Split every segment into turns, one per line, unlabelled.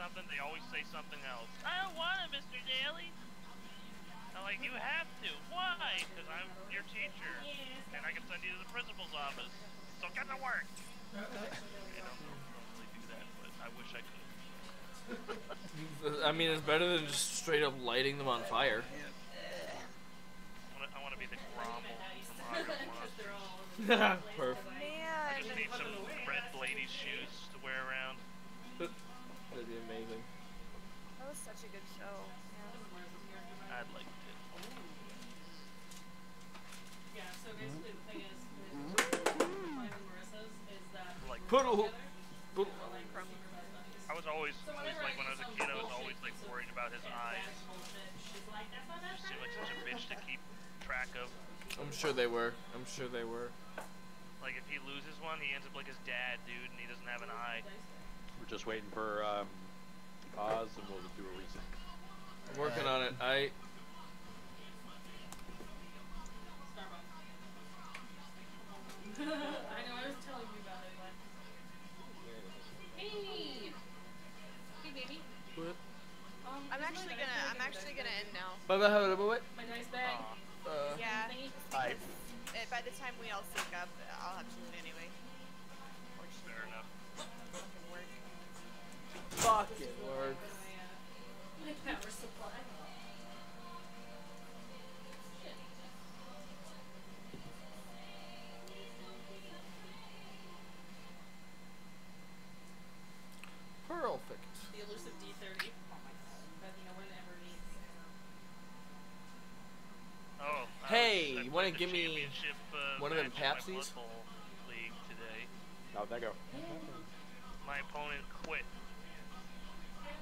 something, they always say something else. I don't want it, Mr. Daly. I'm like, you have to. Why? Because I'm your teacher, and I can send you to the principal's office. So get to work. I don't really do that, but I wish I could.
I mean, it's better than just straight up lighting them on fire.
I want to be the Grommel from Honor of Monsters.
Perfect.
I just need some red ladies' shoes to wear around.
That'd be amazing.
That was such a good show. Yeah.
I'd like it.
Yeah, so basically the thing is mine and Marissa's is that
Like, I was always like when I was a kid, I was always like worried about his eyes. He seemed like such a bitch to keep track of.
I'm sure they were. I'm sure they were.
Like if he loses one, he ends up like his dad, dude, and he doesn't have an eye.
We're just waiting for Oz, and we'll do a reset.
I'm working on it. I
know, I was telling you about it, but... Hey! Hey, baby.
what?
I'm actually gonna end now.
What?
My nice bag.
Yeah.
Hi.
By the time we all sync up, I'll have to do it anyway.
Fair enough.
Fucking work.
My power supply.
Perfect.
The elusive D30 that no one ever needs.
Oh.
Hey,
I
you wanna
played the
give me
championship,
one of them
match in my
Pepsis?
Blood Bowl league today.
How'd that go?
My opponent quit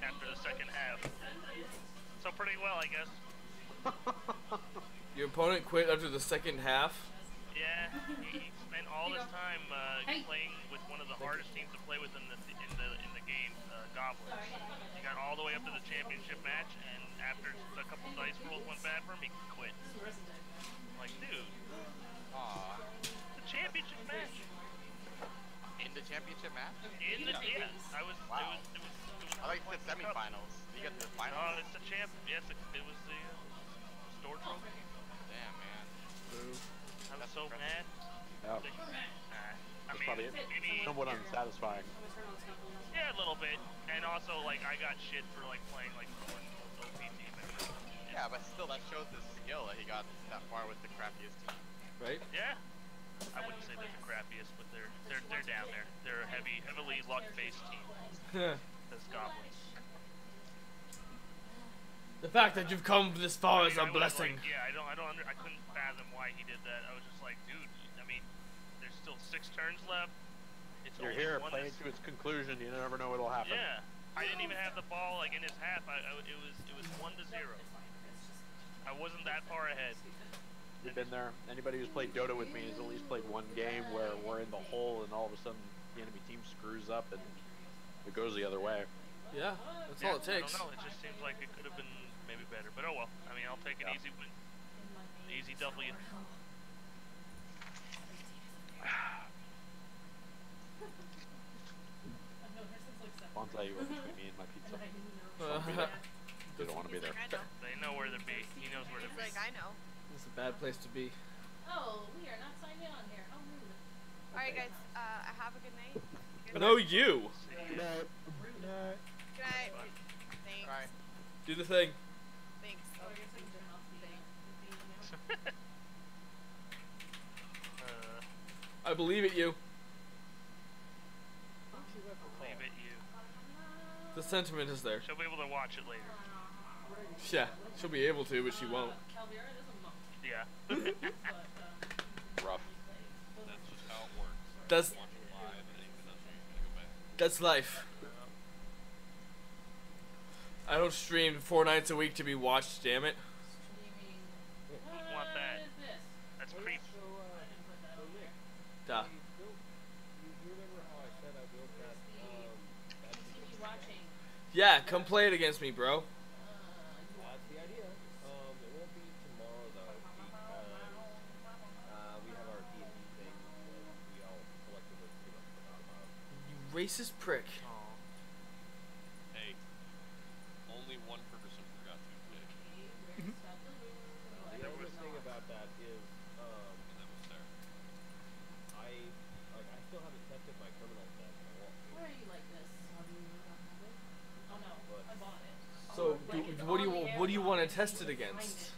after the second half. So pretty well, I guess.
Your opponent quit after the second half?
Yeah, he spent all this time playing with one of the hardest teams to play with in the game, Goblins. He got all the way up to the championship match, and after a couple dice rolls went bad for him, he quit. I'm like, dude,
Aww.
the championship match.
In the championship match?
I was.
Wow.
It was
I like the semifinals. You get the finals?
Oh, it's the champ. Yes, it was the store trophy.
Damn, man.
I was so mad.
Yeah.
I
That's
mean,
probably it.
maybe
Somewhat unsatisfying.
yeah, a little bit, and also like I got shit for like playing like one OP team.
Yeah, but still, that shows his skill that he got that far with the crappiest team.
Right?
Yeah, I wouldn't say they're the crappiest, but they're down there. They're a heavily luck-based team. As Goblins.
The fact that you've come this far is a blessing.
Like, yeah, I couldn't fathom why he did that. I was just like, dude, I mean, there's still 6 turns left.
You're here, play it to its conclusion. You never know what'll happen.
Yeah, I didn't even have the ball like in his half. It was 1-0. I wasn't that far ahead.
You've been there. Anybody who's played Dota with me has at least played one game where we're in the hole and all of a sudden the enemy team screws up and it goes the other way.
Yeah, that's all it takes.
I don't know. It just seems like it could have been maybe better, but oh well. I mean, I'll take an easy win, easy W.
Bonsai, you went between me and my pizza. You don't want to be there.
I know.
They know where to be. He knows where to
He's
be.
like, I know.
It's a bad place to be.
Oh, we are not signed in on here. How rude.
Alright, guys. Have a good night. Good
No,
night.
you!
Good night. Thanks.
Alright.
Do the thing.
Thanks.
I believe it, you.
Leave it, you.
The sentiment is there.
She'll be able to watch it later.
Yeah, she'll be able to, but she won't.
Yeah.
Rough.
That's just how it works.
That's
Watch it live and then it doesn't go back.
that's life. I don't stream 4 nights a week to be watched, damn it.
Who'd want that? That's creep.
Duh. Yeah, come play it against me, bro.
That's the idea. It won't be tomorrow though, because we have our D&D thing that we all collectively pretty much forgot about.
You racist prick.
Aw.
Hey,
do you want to test it against?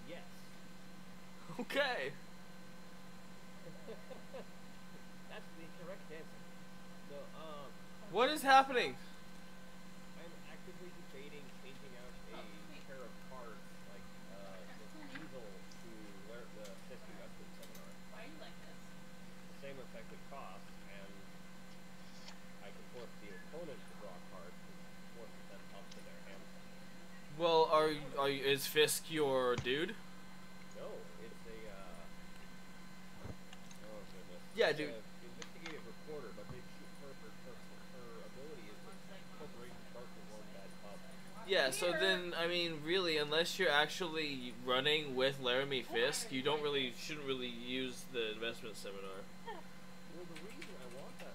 Yes.
Okay.
That's the correct answer. So,
What is happening?
I'm actively debating changing out a pair of cards, like, the Eagle to learn the Fisk investment seminar.
Why are you like this?
The same effective cost, and I can force the opponent to draw cards and force them up to their hand size.
Well, is Fisk your dude?
No, it's a, oh goodness.
Yeah,
It's
dude.
a investigative reporter, but they shoot her ability is that corporations start to warm that up.
Yeah, so then, I mean, really, unless you're actually running with Laramie Fisk, you shouldn't really use the investment seminar.
Well, the reason I want the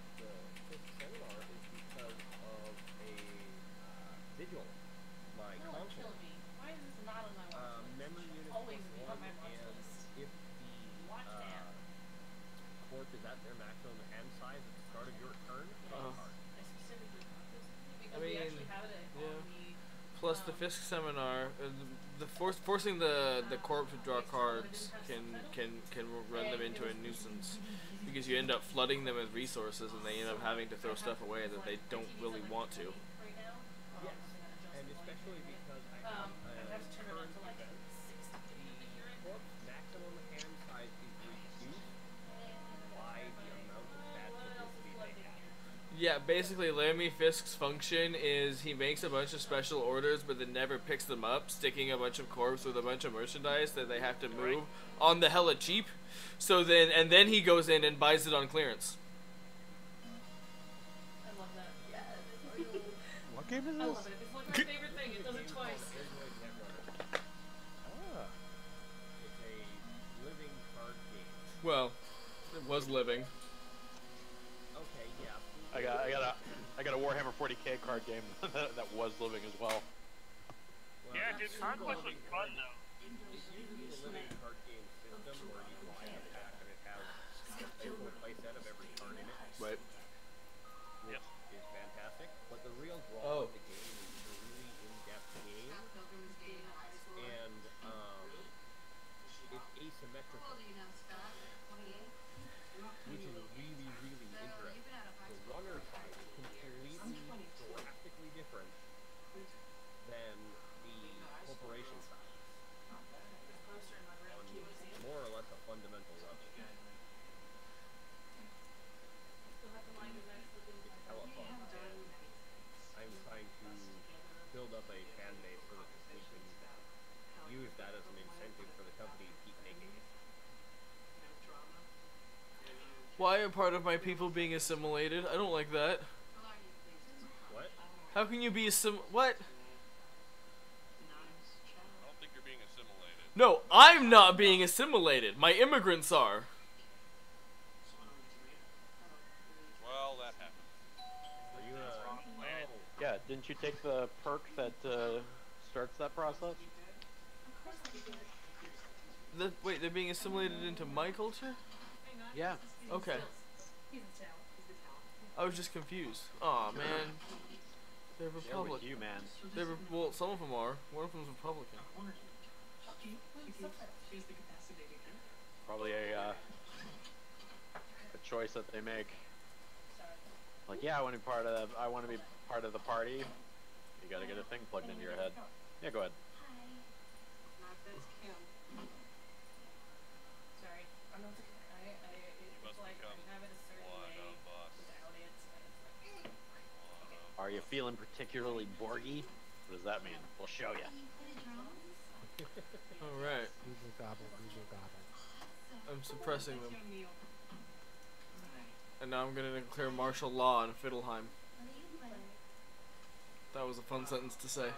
Fisk seminar is because of a vigil, my
You're like
console.
killing me. Why is this not on my watch list?
Memory unit
Always
plus
be on
one,
my watch
and
list.
if the
Watch that.
corp is at their maximum hand size at the start of your turn, draw a card.
I specifically thought this because
I
we
mean,
actually have it
yeah.
on the.
Plus, the Fisk seminar, forcing the corp to draw cards can run them into a nuisance, because you end up flooding them with resources, and they end up having to throw stuff away that they don't really want to.
Right now.
Yes, and especially because I have
I'd have to turn it on to like
event.
60 to be accurate.
The corp's maximum hand size is reduced by the amount of bad publicity they have.
Yeah, basically, Laramie Fisk's function is he makes a bunch of special orders, but then never picks them up, sticking a bunch of corps with a bunch of merchandise that they have to move on the hella cheap. So then he goes in and buys it on clearance.
I love that. Yes.
What game is
I
this?
love it. It's like my favorite thing. It does it twice.
It's a living card game.
Well, it was living.
Okay, yeah.
I got a Warhammer 40k card game that was living as well.
Yeah, dude, Conquest was fun though.
It's usually the living card game system where you buy a pack and it has a full playset of every card in it,
Right.
which is fantastic. But the real draw
Oh.
of the game is it's a really in-depth game, and it's asymmetrical, which is really, really interesting. The runner side is completely, drastically different than the corporation side. On more or less a fundamental level. It's hella fun. I'm trying to build up a fan base so that we can use that as an incentive for the company to keep making it.
Why are part of my people being assimilated? I don't like that.
What?
How can you be what?
I don't think you're being assimilated.
No, I'm not being assimilated. My immigrants are.
Well, that happened.
Are you
Yeah, didn't you take the perk that starts that process?
Wait, they're being assimilated into my culture?
Yeah.
Okay. I was just confused. Aw, man. They're
Share with
Republican.
you, man.
Well, some of them are. One of them's Republican.
Probably a choice that they make. Like, yeah, I want to be part of the party. You gotta get a thing plugged into your head. Yeah, go ahead.
Sorry. I'm not it's
must
like
become
I have it a certain
one
way
of us.
without it. And it's like,
Are you feeling particularly Borgy? What does that mean? We'll show you.
Alright.
Google gobble, Google gobble.
I'm suppressing them. And now I'm gonna declare martial law in Fiddleheim. That was a fun sentence to say.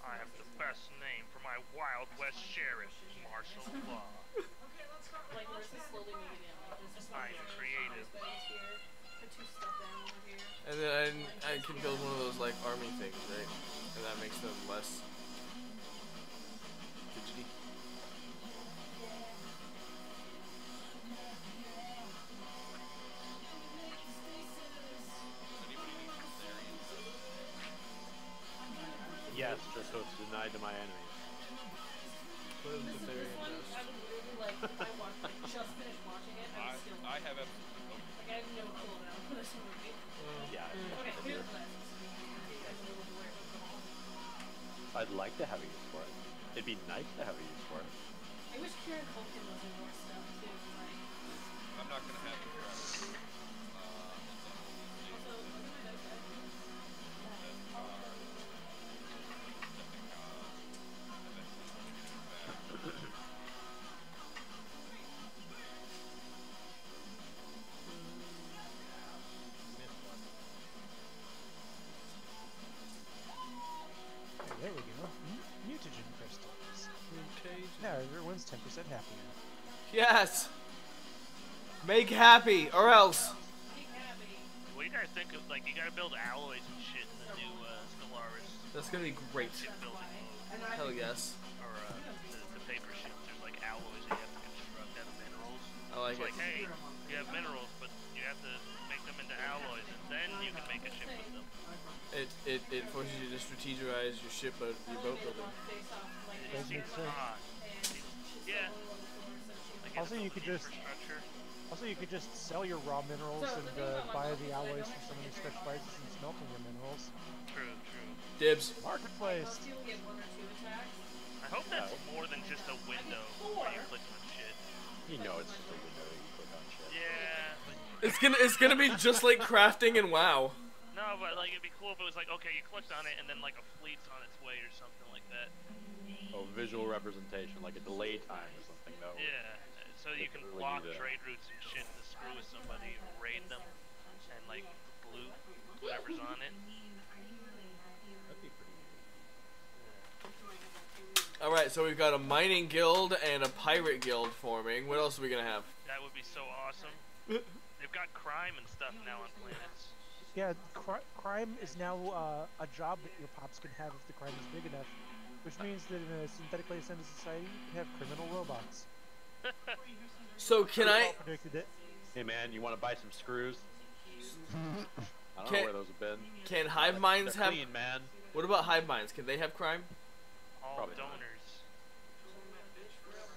I have the best name for my Wild West Sheriff, Martial Law.
like Marissa's slowly moving in. Like there's just
I
like
am creative.
beds here. Put two stuff down over here.
And then I can build one of those like army things, right? And that makes them less fidgety.
Does anybody need Kazarians?
Yes, just so it's denied to my enemies.
What is the theory in this?
I would literally, like, if I watched, like, just finished watching it, I would still
I have absolutely no clue.
like, I have no clue about this movie.
Yeah.
Okay, here's the list. I'm a little aware of them all.
I'd like to have a use for it. It'd be nice to have a use for it.
I wish Kieran Culkin was in more stuff, too. Like,
I'm not gonna have it forever.
also, wasn't my dad dead?
Hey, there we go. Mutagen crystals. Now everyone's 10% happier.
Yes! Make happy, or else.
What do you guys think of, like, you gotta build alloys and shit in the new Stellaris
That's gonna be great.
ship building mode?
Hell yes.
Or the paper ships, there's like alloys that you have to construct out of minerals.
I like
It's
it.
like, hey, you have minerals, but you have to make them into alloys, and then you can make a ship with them.
It forces you to strategize your ship, your boat building.
Does make sense.
Yeah. Like,
Also, you could just sell your raw minerals and buy the alloys for some of these stretch prices and smelting your minerals.
True, true.
Dibs.
Marketplace.
I hope that's more than just a window where you click on shit.
You know it's just a window you click on shit.
Yeah. But
It's gonna be just like crafting and WoW.
no, but like it'd be cool if it was like, okay, you clicked on it and then like a fleet's on its way or something like that.
Oh, visual representation, like a delay time or something, though.
Yeah. So you can
really
block
do that.
trade routes and shit to screw with somebody, raid them, and like loot whatever's on it.
That'd be pretty neat.
Alright, so we've got a mining guild and a pirate guild forming. What else are we gonna have?
That would be so awesome. They've got crime and stuff now on planets.
Yeah, crime is now a job that your pops can have if the crime is big enough, which means that in a synthetically ascended society, you can have criminal robots.
So can I?
Predicted it.
Hey man, you want to buy some screws? I don't know
Can-
where those have been.
Can hive minds
They're
have?
clean, man.
What about hive minds? Can they have crime?
All
Probably not.
donors.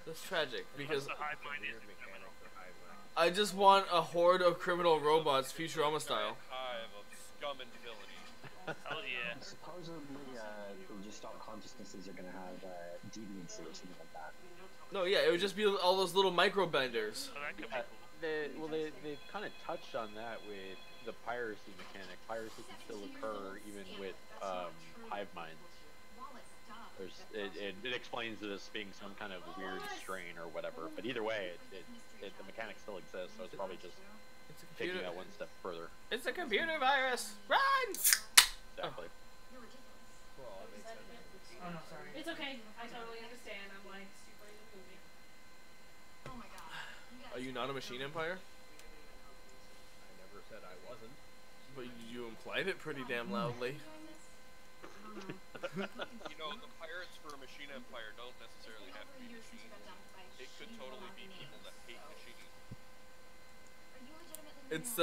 That's tragic because
The hive mind is
Weird mechanic for hive mind.
I just want a horde of criminal robots, Futurama style.
Hive of scum and villainy.
Hell yeah.
Supposedly, just stock consciousnesses are gonna have deviancy or something like that.
No, yeah, it would just be all those little micro benders.
So that could be cool.
They've kind of touched on that with the piracy mechanic. Piracy can still occur even with hive minds. It explains this being some kind of weird strain or whatever, but either way, the mechanic still exists, so it's probably just
It's a
taking
computer.
that one step further.
It's a computer virus. Run!
Exactly.
Well, that makes sense.
Oh, no, sorry. It's okay. I totally understand. I'm like super into the movie.
Are you not a machine empire?
I never said I wasn't.
But you implied it pretty damn loudly.
You know, the pirates for a machine empire don't necessarily have to be machines. It could totally be people that hate machines.
It's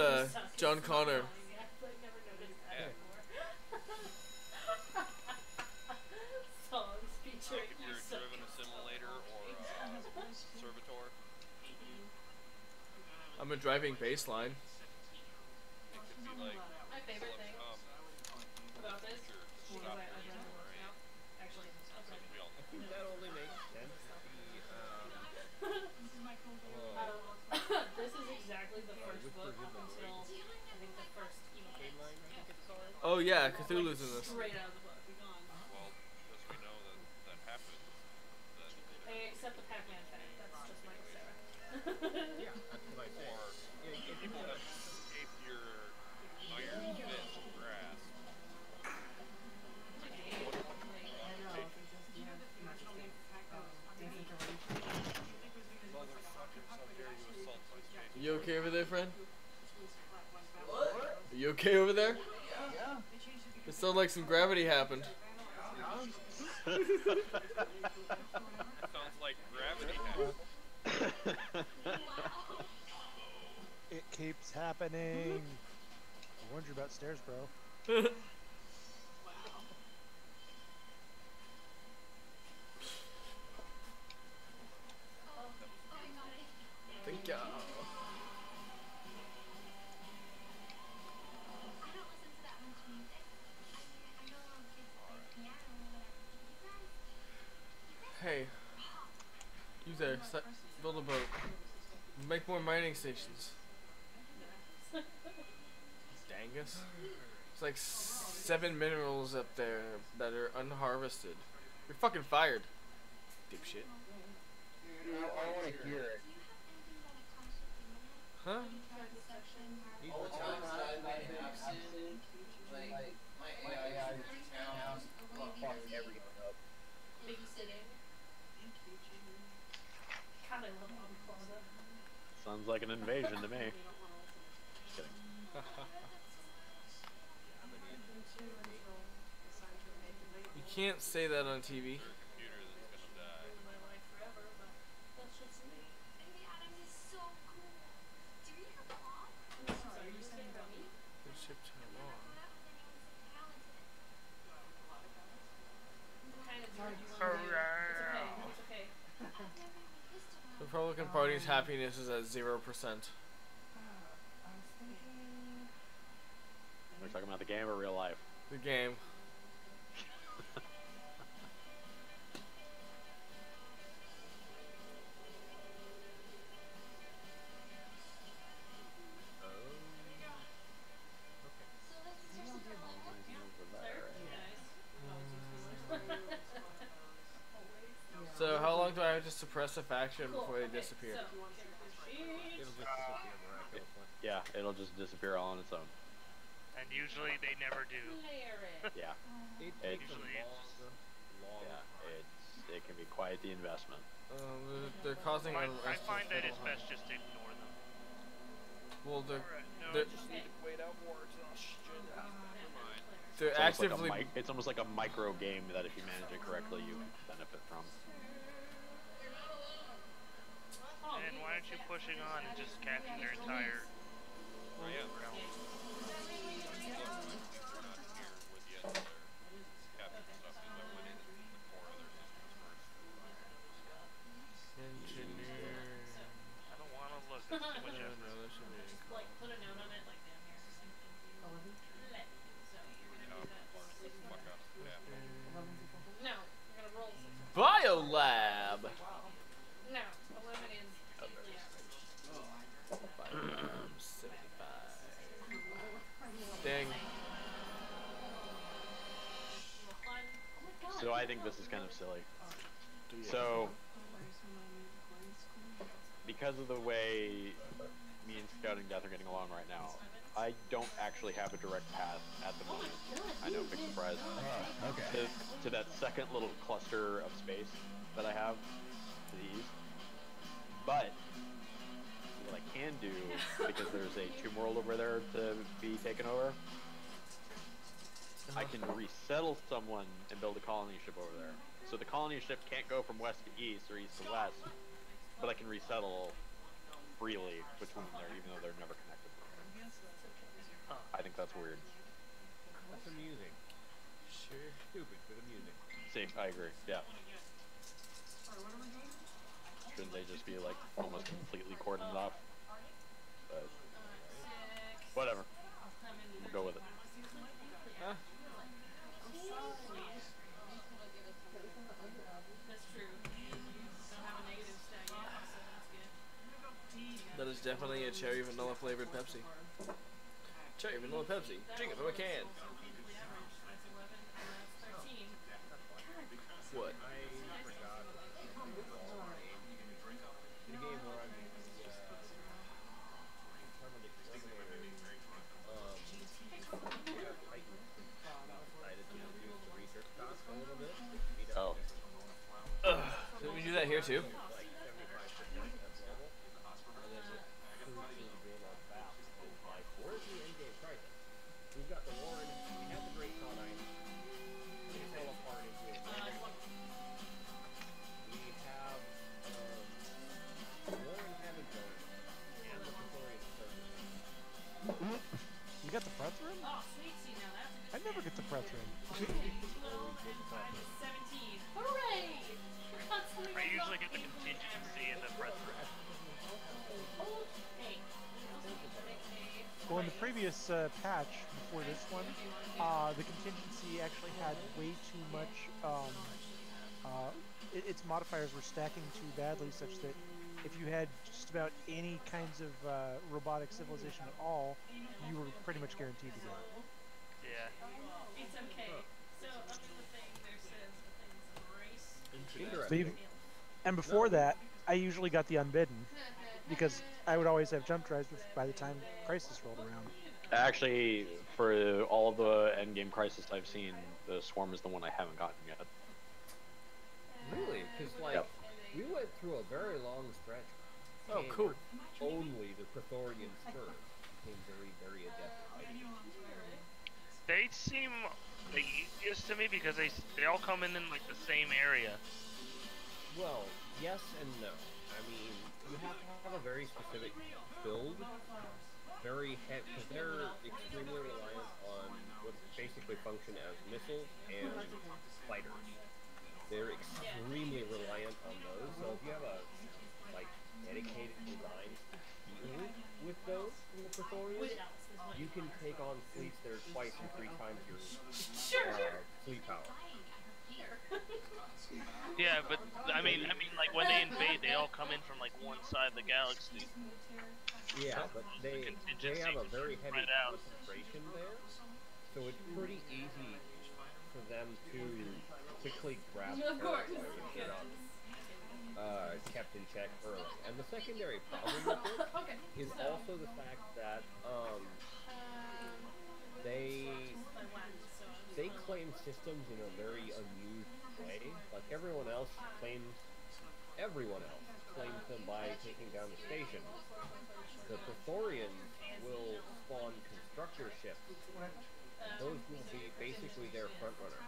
John Connor.
Yeah, I've never noticed that
Yeah.
before. Songs
Like
featuring
if you're driven a simulator or a servitor,
I'm a driving baseline.
it could be like
My favorite thing about this
your
was
stop
I
race
read the
or
book now. Actually, okay.
we all
I think that only makes sense to be,
This is exactly the first book up until I think the first
Mainline, I think it's called.
Oh yeah, Cthulhu's in this.
straight out of the book.
well, as we know that happens, that
Except the Pac-Man fact. That's just Mike Sarah.
Yeah, that's what I said.
or people that escape your iron fist grasp. Motherfuckers, how dare you assault my space?
You okay over there, friend? Are you okay over there? It sounded like some gravity happened.
Sounds like gravity happened.
It keeps happening. I warned you about stairs, bro.
mining stations. Dangus. It's like 7 minerals up there that are unharvested. You're fucking fired, dipshit.
Dude, I want to hear it.
Huh?
All the time I like my AI is now fucking everything up.
Babysitting. God, I love avocado.
Sounds like an invasion to me. Just kidding.
You can't say that on TV.
Computer that's gonna die.
My life forever, but that's just me. Sorry, you saying about me?
Good ship Taiwan.
Kind of do what you want to do. It's okay. It's okay.
The Republican Party's happiness is at 0%.
We're talking about the game or real life?
The game. So how long do I have to suppress a faction before they disappear?
It'll just disappear miraculously.
Yeah, it'll just disappear all on its own.
And usually they never do.
Yeah.
It
It's,
takes a long
yeah, it can be quite the investment.
They're causing
I
unrest.
find that it's best just to ignore them.
Well,
No, I just need to wait out more till shit happens. Never mind.
they're
It's almost,
actively.
it's almost like a micro game that if you manage it correctly, you can benefit from.
And why aren't you pushing on and just capturing their entire
I am.
realm?
We're not here where the other captain stuff is. I went in the core of their systems first.
Engineer.
I don't want to look. It's too much effort.
No, that should be income.
Like, put a note on it, like down here. So you're gonna do that.
Fuck up. Yeah.
No, you're gonna roll 6.
Biolab.
No, 11 is the average.
75. Dang.
So I think this is kind of silly. So, because of the way me and Scouting Death are getting along right now, I don't actually have a direct path at the moment. I know, big surprise.
okay.
To that second little cluster of space that I have to the east. But what I can do, because there's a tomb world over there to be taken over, I can resettle someone and build a colony ship over there. So the colony ship can't go from west to east or east to west, but I can resettle freely between there, even though they're never connected. I think that's weird.
That's amusing.
Sure.
Stupid, but amusing.
See, I agree. Yeah. Shouldn't they just be like almost completely cordoned off? But whatever. We'll go with it.
Huh?
That's true. Don't have a negative stat yet, so that's good.
That is definitely a cherry vanilla flavored Pepsi. Cherry vanilla Pepsi. Drink it from a can.
That's 11, and that's 13.
What?
I forgot. In a game where I'm determined exterminator, we have Titans decided to reduce the research cost a little bit.
Oh.
Did we do that here too?
Like 75% that's normal. And then with 13 being on fast, it's like, where's the endgame crisis? We've got the Warren, we have the Great Conine. They fell apart into a we have Warren Heaven going and the Praetorian Service.
You got the press room?
Oh, sweet. See, now that's a
I
good
never get the press room.
12 and 5 is 17. Hooray!
I usually get the contingency in the press room.
Hey.
Well, in the previous patch before this one, the contingency actually had way too much. Its modifiers were stacking too badly, such that if you had just about any kinds of robotic civilization at all, you were pretty much guaranteed to get it.
Yeah.
It's okay. So up to the thing, there says the thing's a race.
But even, and before that, I usually got the unbidden because I would always have jump drives by the time Crisis rolled around.
Actually, for all the endgame Crisis I've seen, the Swarm is the one I haven't gotten yet.
Really? Because, like,
Yep.
we went through a very long stretch.
Oh, cool.
Only the Praetorian Spurs became very, very adept at fighting.
They seem the easiest to me because they all come in like the same area.
Well, yes and no. I mean, you have to have a very specific build, because they're extremely reliant on what basically function as missiles and fighters. They're extremely reliant on those, so if you have a, like, dedicated design to deal with those in the Praetorians, you can take on fleets that are twice and 3 times your fleet power.
Yeah, but I mean, like when they invade, they all come in from like one side of the galaxy.
Yeah, but they have a very heavy
spread out.
concentration there, so it's pretty easy for them to quickly grab territory if they're not kept in check early. And the secondary problem with it is also the fact that they claim systems in a very unused way. Like everyone else claims them by taking down the station. The Praetorians will spawn constructor ships. Those will be basically their front runners.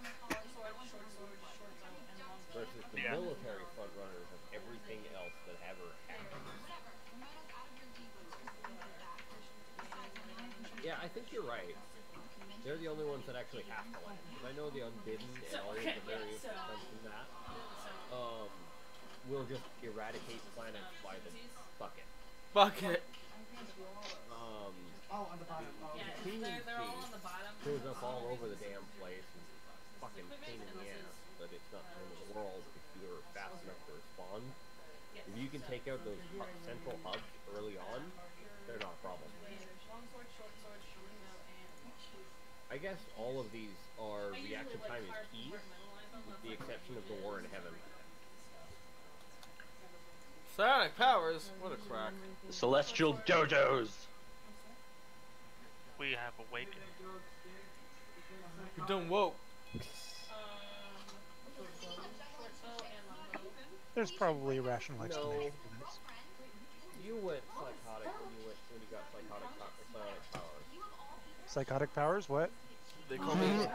Versus the military front runners of everything else that ever happened. Yeah, I think you're right. They're the only ones that actually have to land. Because I know the Unbidden and all of the various attempts in that will just eradicate planets by the bucket.
Bucket.
They're all on the bottom.
Shows up all over the damn place and fucking pain in the ass, but it's not the end of the world if you're fast enough to respond. If you can take out those central hubs early on, they're not a problem. I guess all of these are reaction time is key, with the exception of the War in Heaven.
Psionic powers? What a crack.
The Celestial Dodos!
We have awakened.
You done woke.
There's probably a rational explanation for this.
You went psychotic when you got psionic powers.
Psychotic powers? What?
They call me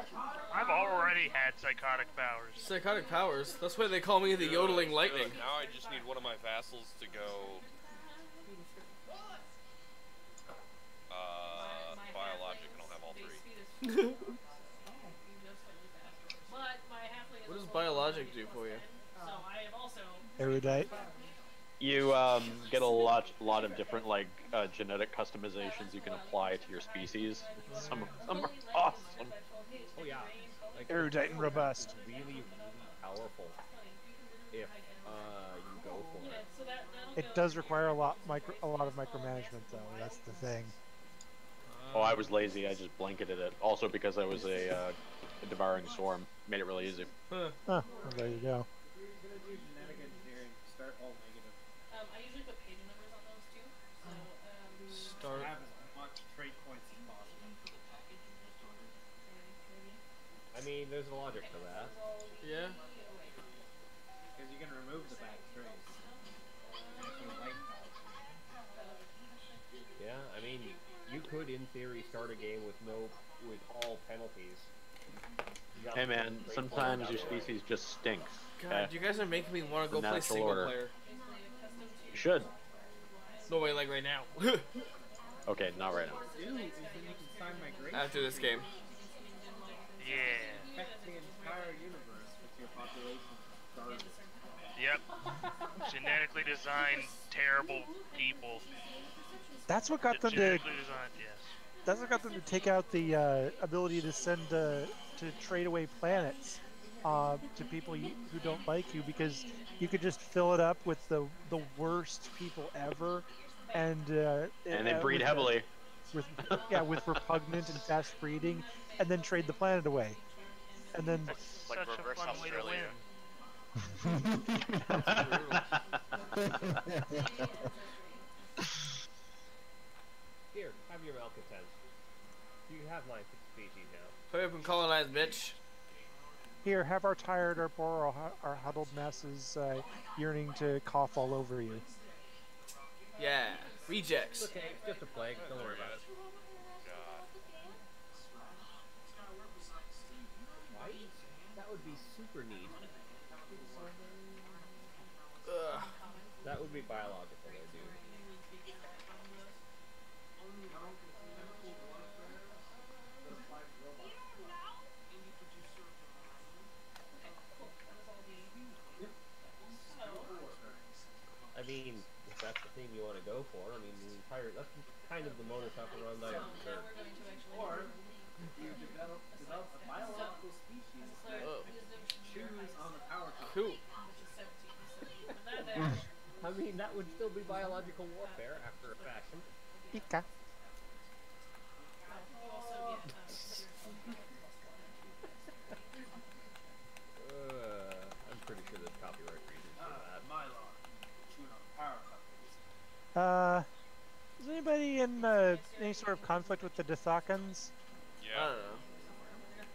I've already had psychotic powers.
psychotic powers. That's why they call me the yodeling lightning.
Now I just need one of my vassals to go biologic and I'll have all 3.
What does biologic do for you?
Erudite.
You get a lot of different like genetic customizations you can apply to your species. Some of them are awesome.
Oh yeah, like,
Erudite and robust.
It's really, really powerful if you go for it.
It does require a lot of micromanagement, though. That's the thing.
Oh, I was lazy. I just blanketed it. Also because I was a devouring swarm, made it really easy.
Huh.
Well, there you go.
I usually put page numbers on those too. So,
Start.
Have as much trade points as possible.
I mean, there's a logic to that.
Yeah.
Because you can remove the bad trades. And if you like bad trades.
Yeah, I mean, you could, in theory, start a game with all penalties.
Hey man, sometimes your species just stinks.
God, you guys are making me want to go
The
play
natural
single
order.
player.
You should.
No way, like right now.
Okay, not right now.
Is then you can sign migration.
After this game.
Yeah.
Affect the entire universe with your population started.
Yep. Genetically designed terrible people.
That's what got them to.
Genetically designed, yes.
That's what got them to take out the ability to send to trade away planets to people who don't like you, because you could just fill it up with the worst people ever, and
they breed
with,
heavily.
with with repugnant and fast breeding, and then trade the planet away, and then
That's
Like
such a
reverse
fun way to
Australia.
win.
Here, have your malcontents. You have my species now.
Hurry up and colonize, bitch.
here, have our tired, our poor, our huddled masses yearning to cough all over you.
Yeah, rejects.
It's okay, it's just a plague. Don't worry about it. Right? That would be super neat.
Ugh.
That would be biological, though, dude. I mean, if that's the thing you want to go for, I mean, that's kind of the modus operandi of the church.
Or you develop a biological species that chews on the power top.
Cool.
I mean, that would still be biological warfare after a fashion.
Pika.
I'm pretty sure there's copyright reasons for that.
Mylar, chewing on the power top.
Is anybody in any sort of conflict with the Dithakans?
I
Yeah.
don't know.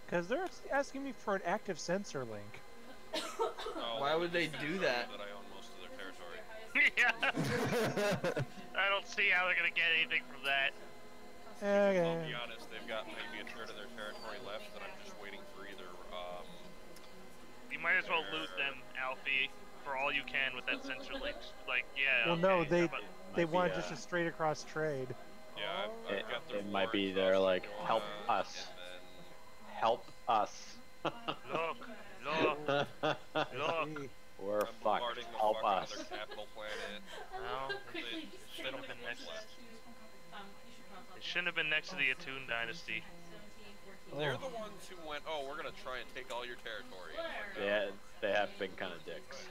Because they're asking me for an active sensor link.
Oh,
Why would they do that?
That I own most of their territory.
Yeah. I don't see how they're gonna get anything from that.
I'll be
Okay.
honest, they've got maybe a third of their territory left, and I'm just waiting for either,
You might as well loot them, Alfie, for all you can with that sensor link. Like, yeah.
Well,
okay,
no, they
how about-
they
Might be,
want just a straight across trade.
yeah, I've got their
It might be
war
they're
across
like,
the
help
North,
us.
and
Help us.
Look,
We're
then I'm
fucked.
bombarding the
Help
fuck out of
us.
their capital planet.
no,
They don't have
been
much
next.
left.
It shouldn't have been next to the Atun dynasty.
They're the ones who went, oh, we're gonna try and take all your territory. And I'm like,
Yeah, they have been kind of dicks.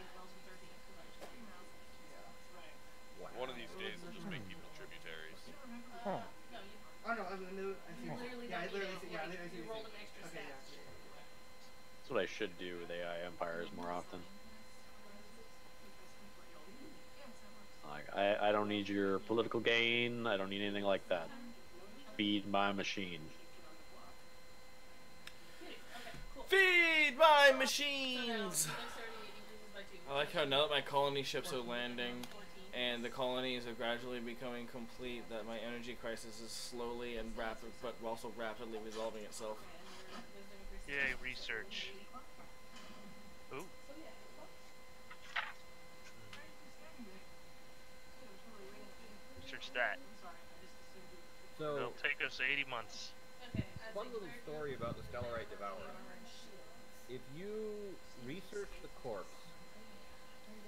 one of these days, we'll just make people tributaries.
Huh.
Oh no, I see. Yeah, I literally see. Yeah, I literally see. Okay, yeah.
That's what I should do with AI empires more often. Like, I don't need your political gain. I don't need anything like that. Feed my machine.
Feed my machines! I like how now that my colony ships are landing and the colonies are gradually becoming complete, that my energy crisis is slowly and rapid, but also rapidly resolving itself.
Yay, research. Ooh. Research that.
So,
It'll take us 80 months.
fun little story about the Stellarite Devourer. If you research the corpse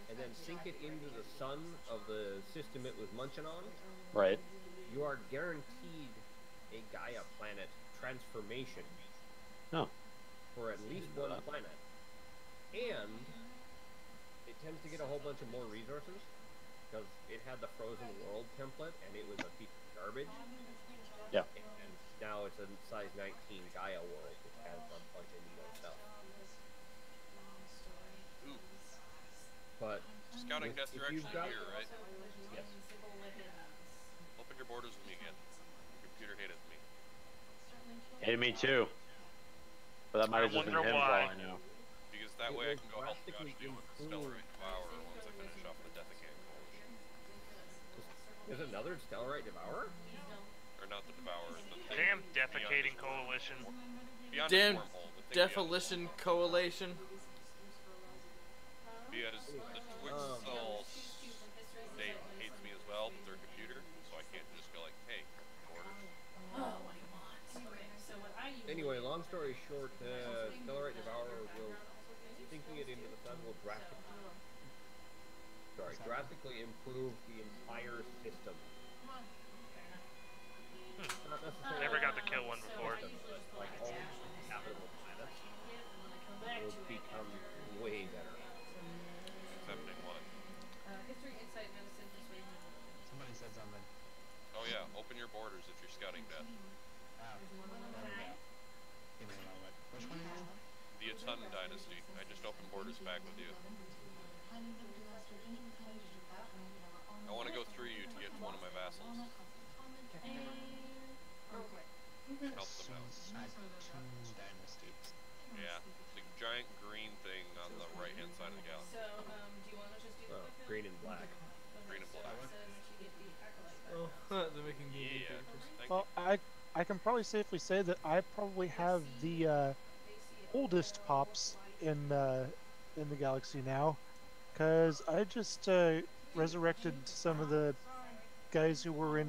and then sink it into the sun of the system it was munching on,
Right.
you are guaranteed a Gaia planet transformation
No.
for at least one planet. And it tends to get a whole bunch of more resources because it had the frozen world template and it was a piece of garbage.
Yeah.
And now it's a size 19 Gaia world which has a bunch of neat stuff.
Ooh,
But
scouting death
if
direction
you've got-
here, right?
yes.
Open your borders with me again. Your computer hated me.
Hated me too. But that might have
I
just been
wonder
him for
why.
all I know.
Because that
It
way I
was
can go help Josh
drastically
deal with the
improved.
Stellarite Devourer once I finish off the Death Again Coalition.
There's another Stellarite Devourer?
Or not the Devourer, the thing
Damn
beyond
defecating
this
coalition.
wormhole. Beyond
Damn
this wormhole, the thing beyond this
Defolition Coalition.
Because the Twix cell state hates me as well with their computer, so I can't just go like, hey, orders.
Anyway, long story short, Stellarite Devourer will, sinking it into the sun will drastically improve the entire system. Not necessarily
Never got to kill one before.
system, but like all habitable planets will become
your borders if you're scouting that. The Atun Dynasty. I just opened borders back with you. I want to go through you to get to one of my vassals. Help them out. Yeah, the giant green thing on the right-hand side of the galaxy.
So, do you want to just do the quick
green and black.
Green and black.
Oh, they're making game characters.
Well, I can probably safely say that I probably have the oldest pops in the galaxy now, because I just resurrected some of the guys who were in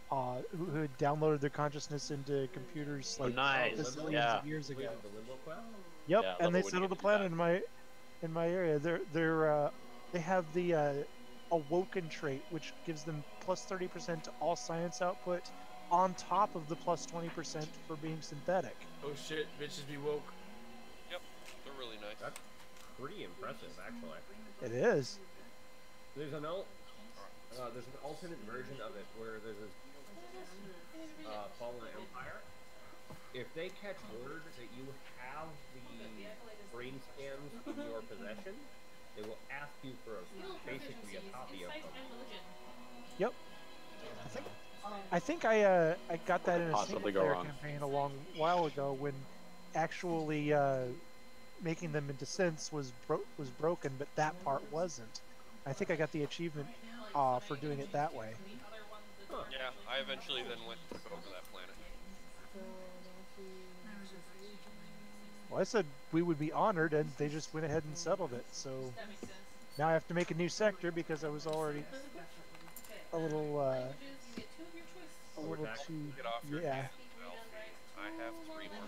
who had downloaded their consciousness into computers like millions of years ago. Yep,
Yeah,
and they settled a planet in my area. They have the awoken trait, which gives them plus 30% to all science output, on top of the plus 20% for being synthetic.
Oh shit, bitches be woke.
Yep, they're really nice.
That's pretty impressive, actually.
It is.
There's an alternate version of it where there's a fallen empire. If they catch word that you have the brain scans in your possession, they will ask you for basically a copy of them.
Yep. I think I got that in a single player campaign a long while ago when actually making them into synths was broken, but that part wasn't. I think I got the achievement for doing it that way.
Huh. Yeah, I eventually then went and took over that planet.
Well, I said we would be honored, and they just went ahead and settled it. So now I have to make a new sector because I was already a little too.
Get off your
Yeah.
hands, Alfie. I have 3 more.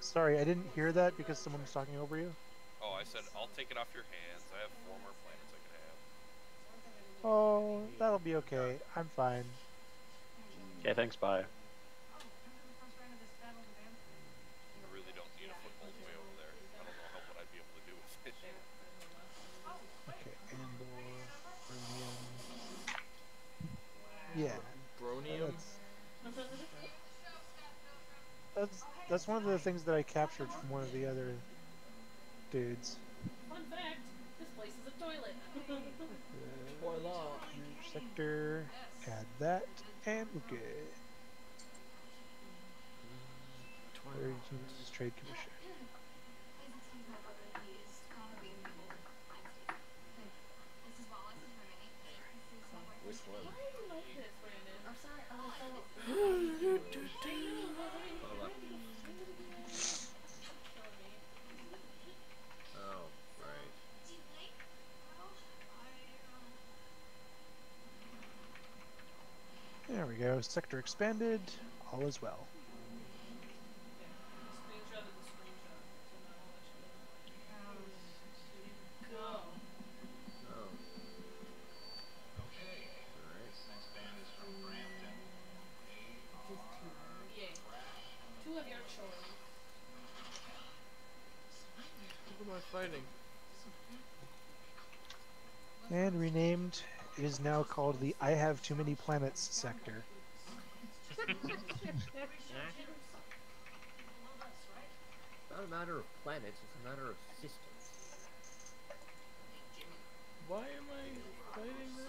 Sorry, I didn't hear that because someone was talking over you.
Oh, I said I'll take it off your hands. I have 4 more planets I can have.
Oh, that'll be okay. I'm fine.
Okay, thanks, bye.
I really don't need a foothold way over there. I don't know what I'd be able to do with it.
Okay, Andor, Bronium. Yeah.
Bronium?
That's one of the things that I captured from one of the other dudes.
Fun fact, this place is a toilet.
Sector, add that, and we're good. Trade Commission.
Which one?
Why do you like this, Brandon? I'm sorry,
Oh, right.
There we go. Sector expanded. All is well.
Screenshot of the screenshot. So now
Oh.
Okay. This next band is from Brampton.
Yay. 2 of your choice.
Who am I fighting?
And renamed. It is now called the I Have Too Many Planets sector.
It's not a matter of planets, it's a matter of systems.
Why am I fighting that?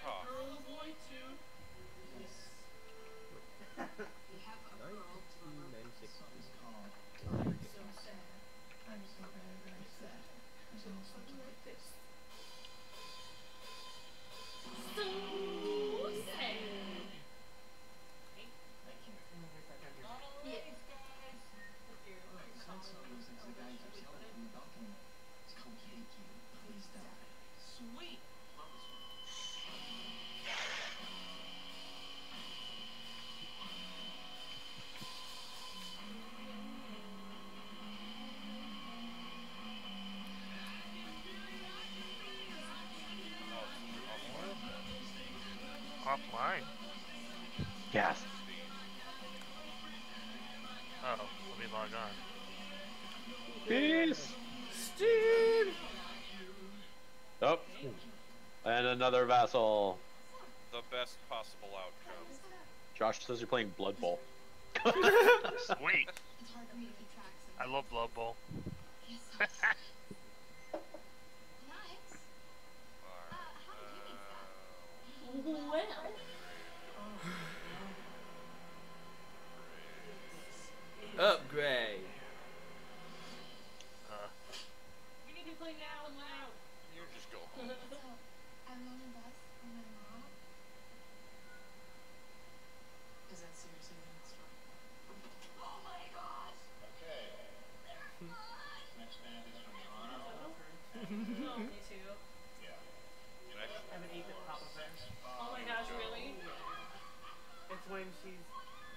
Oh.
offline.
Gas.
Uh oh, let me log on.
Peace.
Steve.
Oh. And another vassal.
The best possible outcome.
Josh says you're playing Blood Bowl.
Sweet. I love Blood Bowl.
Upgrade.
We need to play now and now.
You just go home.
Is that seriously gonna start? Oh my gosh!
Okay. Next band is from the Honorable.
Oh, me too.
Yeah.
Next.
I have an 8-bit pop up there.
Oh my gosh, really?
It's when she's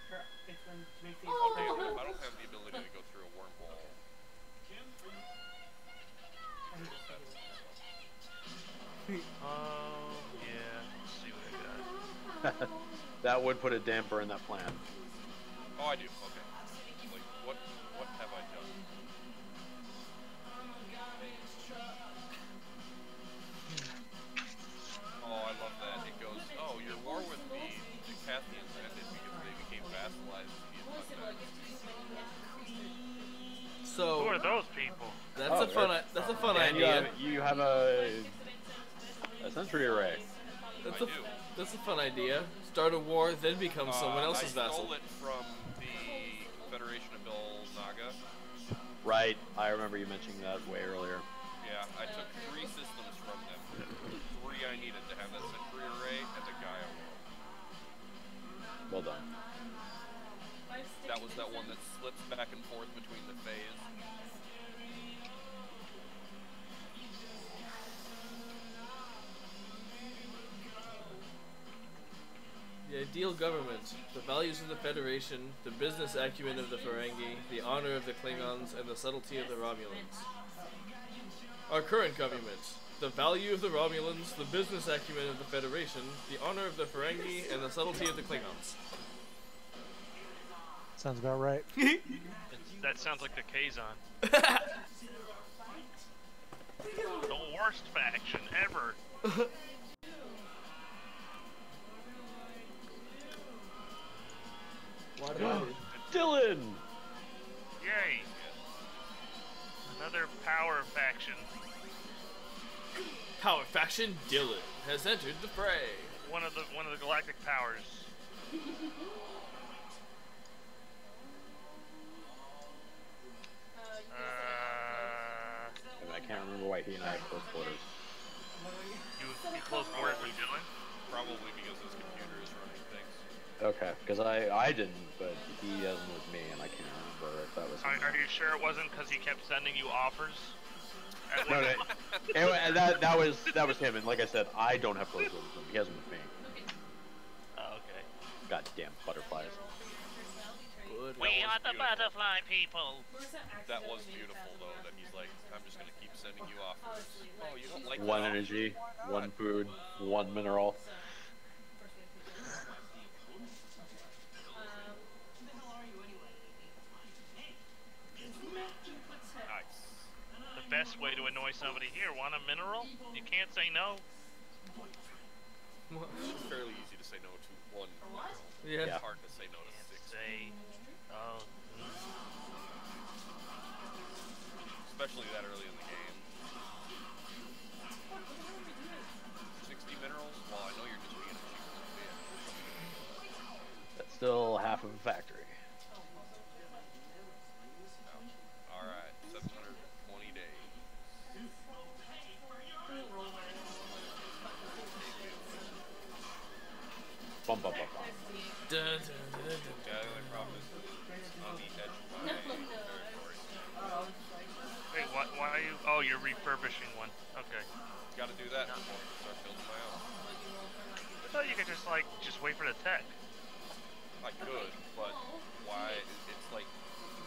her. It's when she makes these.
Oh, damn it. I don't have the ability to go through a wormhole.
Oh, yeah. Let's see what I got.
That would put a damper in that plan.
Oh, I do. Okay. Like, what have I done? Oh, I love that. It goes, oh, your war with the Cathians ended because they became vassalized to the Atlantic.
So
Who are those people?
that's a fun. That's a fun
And
idea.
you have a sentry array.
That's a fun idea. Start a war, then become someone else's
I
vassal.
stole it from the Confederation of Bill Naga.
Right. I remember you mentioning that way earlier.
Yeah, I took 3 systems from them. 3 I needed to have that sentry array and the Gaia world.
Well done.
That was that one that slips back and forth between the phase.
The ideal government, the values of the Federation, the business acumen of the Ferengi, the honor of the Klingons, and the subtlety of the Romulans. Our current government, the value of the Romulans, the business acumen of the Federation, the honor of the Ferengi, and the subtlety of the Klingons.
Sounds about right.
That sounds like the Kazon. The worst faction ever.
Dylan!
Yay! Another power faction.
Power faction Dylan has entered the fray.
One of the galactic powers.
I can't remember why he and I have close quarters.
You close quarters with Dylan?
Probably because his computer is running things.
Okay, because I didn't, but he hasn't with me, and I can't remember if that was him.
Are you sure it wasn't because he kept sending you offers?
No, that was him, and like I said, I don't have close quarters with him. He hasn't with me.
Oh, okay.
Goddamn butterflies.
We are the butterfly people.
That was beautiful, though, that he's like, I'm just gonna keep sending you offers. Oh, you don't like
One
that?
energy, one food, one mineral.
Nice.
The best way to annoy somebody here, want a mineral? You can't say no.
It's fairly easy to say no to one mineral.
Yeah.
It's hard to say no to 6.
Oh.
Especially that early in the game. 60 minerals? Well, I know you're just being a cheap.
That's still half of a factory.
Alright, 720 days.
Bum bum bum bum.
Yeah, the only problem is it's on the edge of my territory.
Wait, why are you? Oh, you're refurbishing one. Okay.
Gotta do that before I start building my own.
I thought you could just wait for the tech.
I could, but why? It's like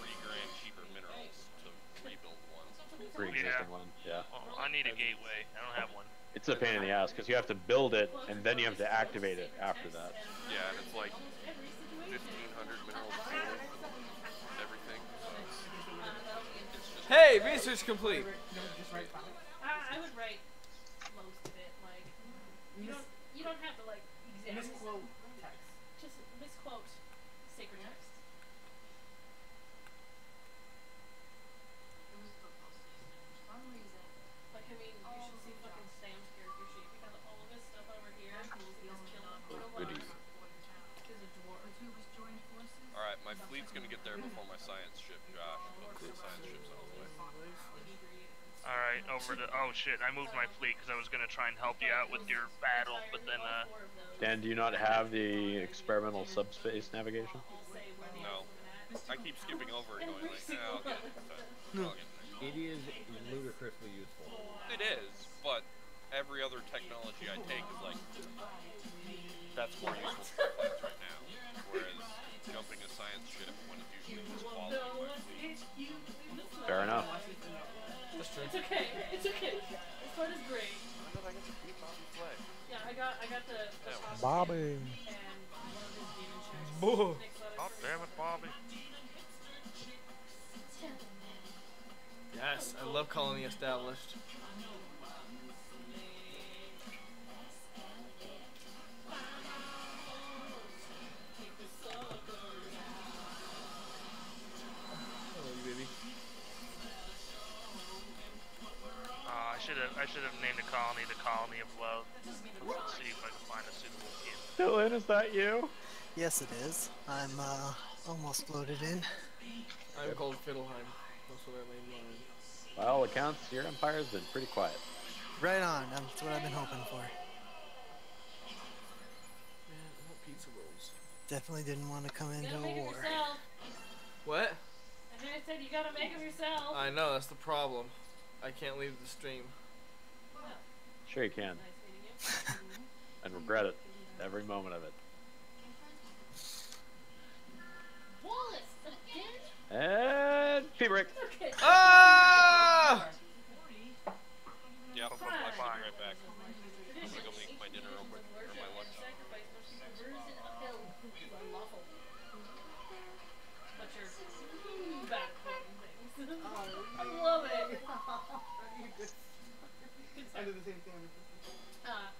$3 grand cheaper minerals to rebuild one.
Pre-existing one, yeah.
Oh, I need a gateway. I don't have one.
It's a pain in the ass because you have to build it and then you have to activate it after that.
Yeah, and it's like
Hey, research complete.
Just write comics? I would write most of it. Like, you don't have to like misquote text. Just misquote sacred text. Like, I mean, you should see fucking Sam's character sheet because all of his stuff over here is killing
Goodies.
is a dwarf.
Alright, my fleet's gonna get there before my science ship, Josh. The science ship's on its way.
Alright, over to... Oh shit, I moved my fleet because I was going to try and help you out with your battle, but then,
Dan, do you not have the experimental subspace navigation?
No. I keep skipping over it, going like, I'll get it. I'll get it.
It is ludicrously useful.
It is, but every other technology I take is like, that's more useful for plants right now. Whereas jumping a science ship when it's usually just following my fleet.
Fair enough.
That's true.
It's okay. It's okay. This part is great. Yeah, I got the
Bobby.
and one of his demon ships.
Boo.
Oh, damn it, Bobby.
Yes, I love colony established. Hello, you baby.
I should have named the colony of Love. Let's see if I can find a suitable kid.
Dylan, is that you?
Yes, it is. I'm almost loaded in.
I'm called Fiddleheim. That's what I named mine.
By all accounts, your empire's been pretty quiet.
Right on. That's what I've been hoping for.
Man, I want pizza rolls.
Definitely didn't want to come into a war.
What?
I said you gotta make them yourself.
I know, that's the problem. I can't leave the stream.
Sure you can. And regret it. Every moment of it.
Wallace, again?
And pee break.
Okay.
Ah!
Yeah, I'll be right back. I'm gonna go make my dinner real quick, or my lunch.
But you're back things. I love it.
I do the same thing.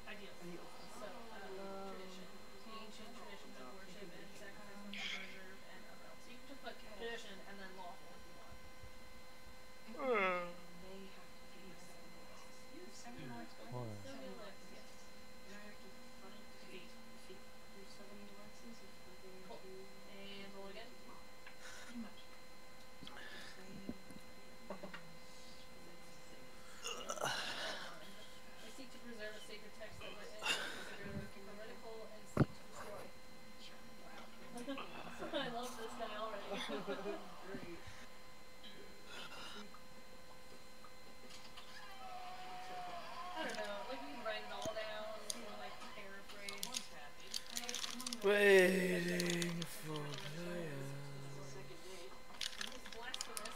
Ideals. So, tradition. The ancient traditions of worship and sacrifice must be preserved and upheld. So you can just put tradition and then lawful if you want. So good list, yes. Cool. And roll again. I seek to preserve a sacred text that my enemies consider heretical and seek to destroy. Wow. I love this guy already.
Great.
I don't know, like you can write it all down or like paraphrase.
Waiting for players.
It's blasphemous.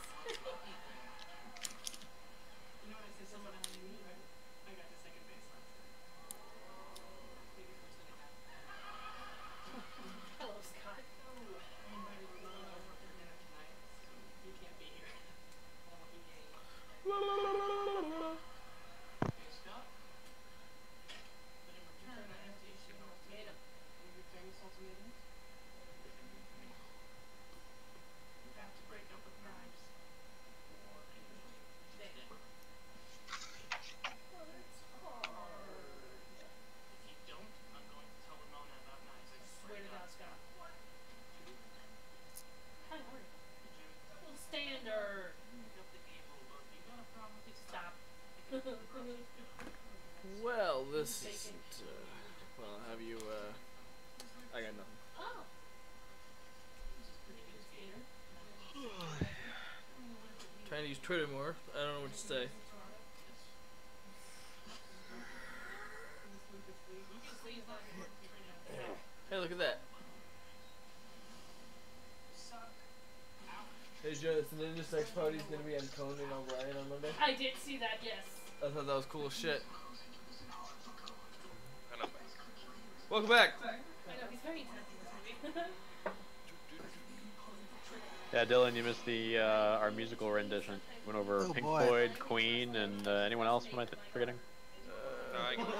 You know what I said? Someone else knew I got to second base last time.
Hello, Scott.
You can't be here. I don't want you getting Hey, Scott? But in return, I have to issue an ultimatum. One of your famous ultimatums? You have to break up with knives. Or
Damn. Well, that's hard.
if you don't, I'm going to tell Ramona about knives. I
Swear to God, Scott. How are you? Well, standard.
Pick up the evil look. You got a problem with it?
Stop.
Well, this isn't, well, have you, I got nothing.
Oh.
Trying to use Twitter more. I don't know what to say. Hey, look at that. Hey, Joe, this Ninja Sex Party's gonna be on Conan O'Brien on Monday.
I did see that, yes.
I thought that was cool as shit.
And I'm back.
Welcome back.
I know, he's very intense in this movie.
Yeah, Dylan, you missed the our musical rendition. Went over
Oh,
Pink
boy.
Floyd, Queen, and anyone else am I forgetting?
No, I can Pink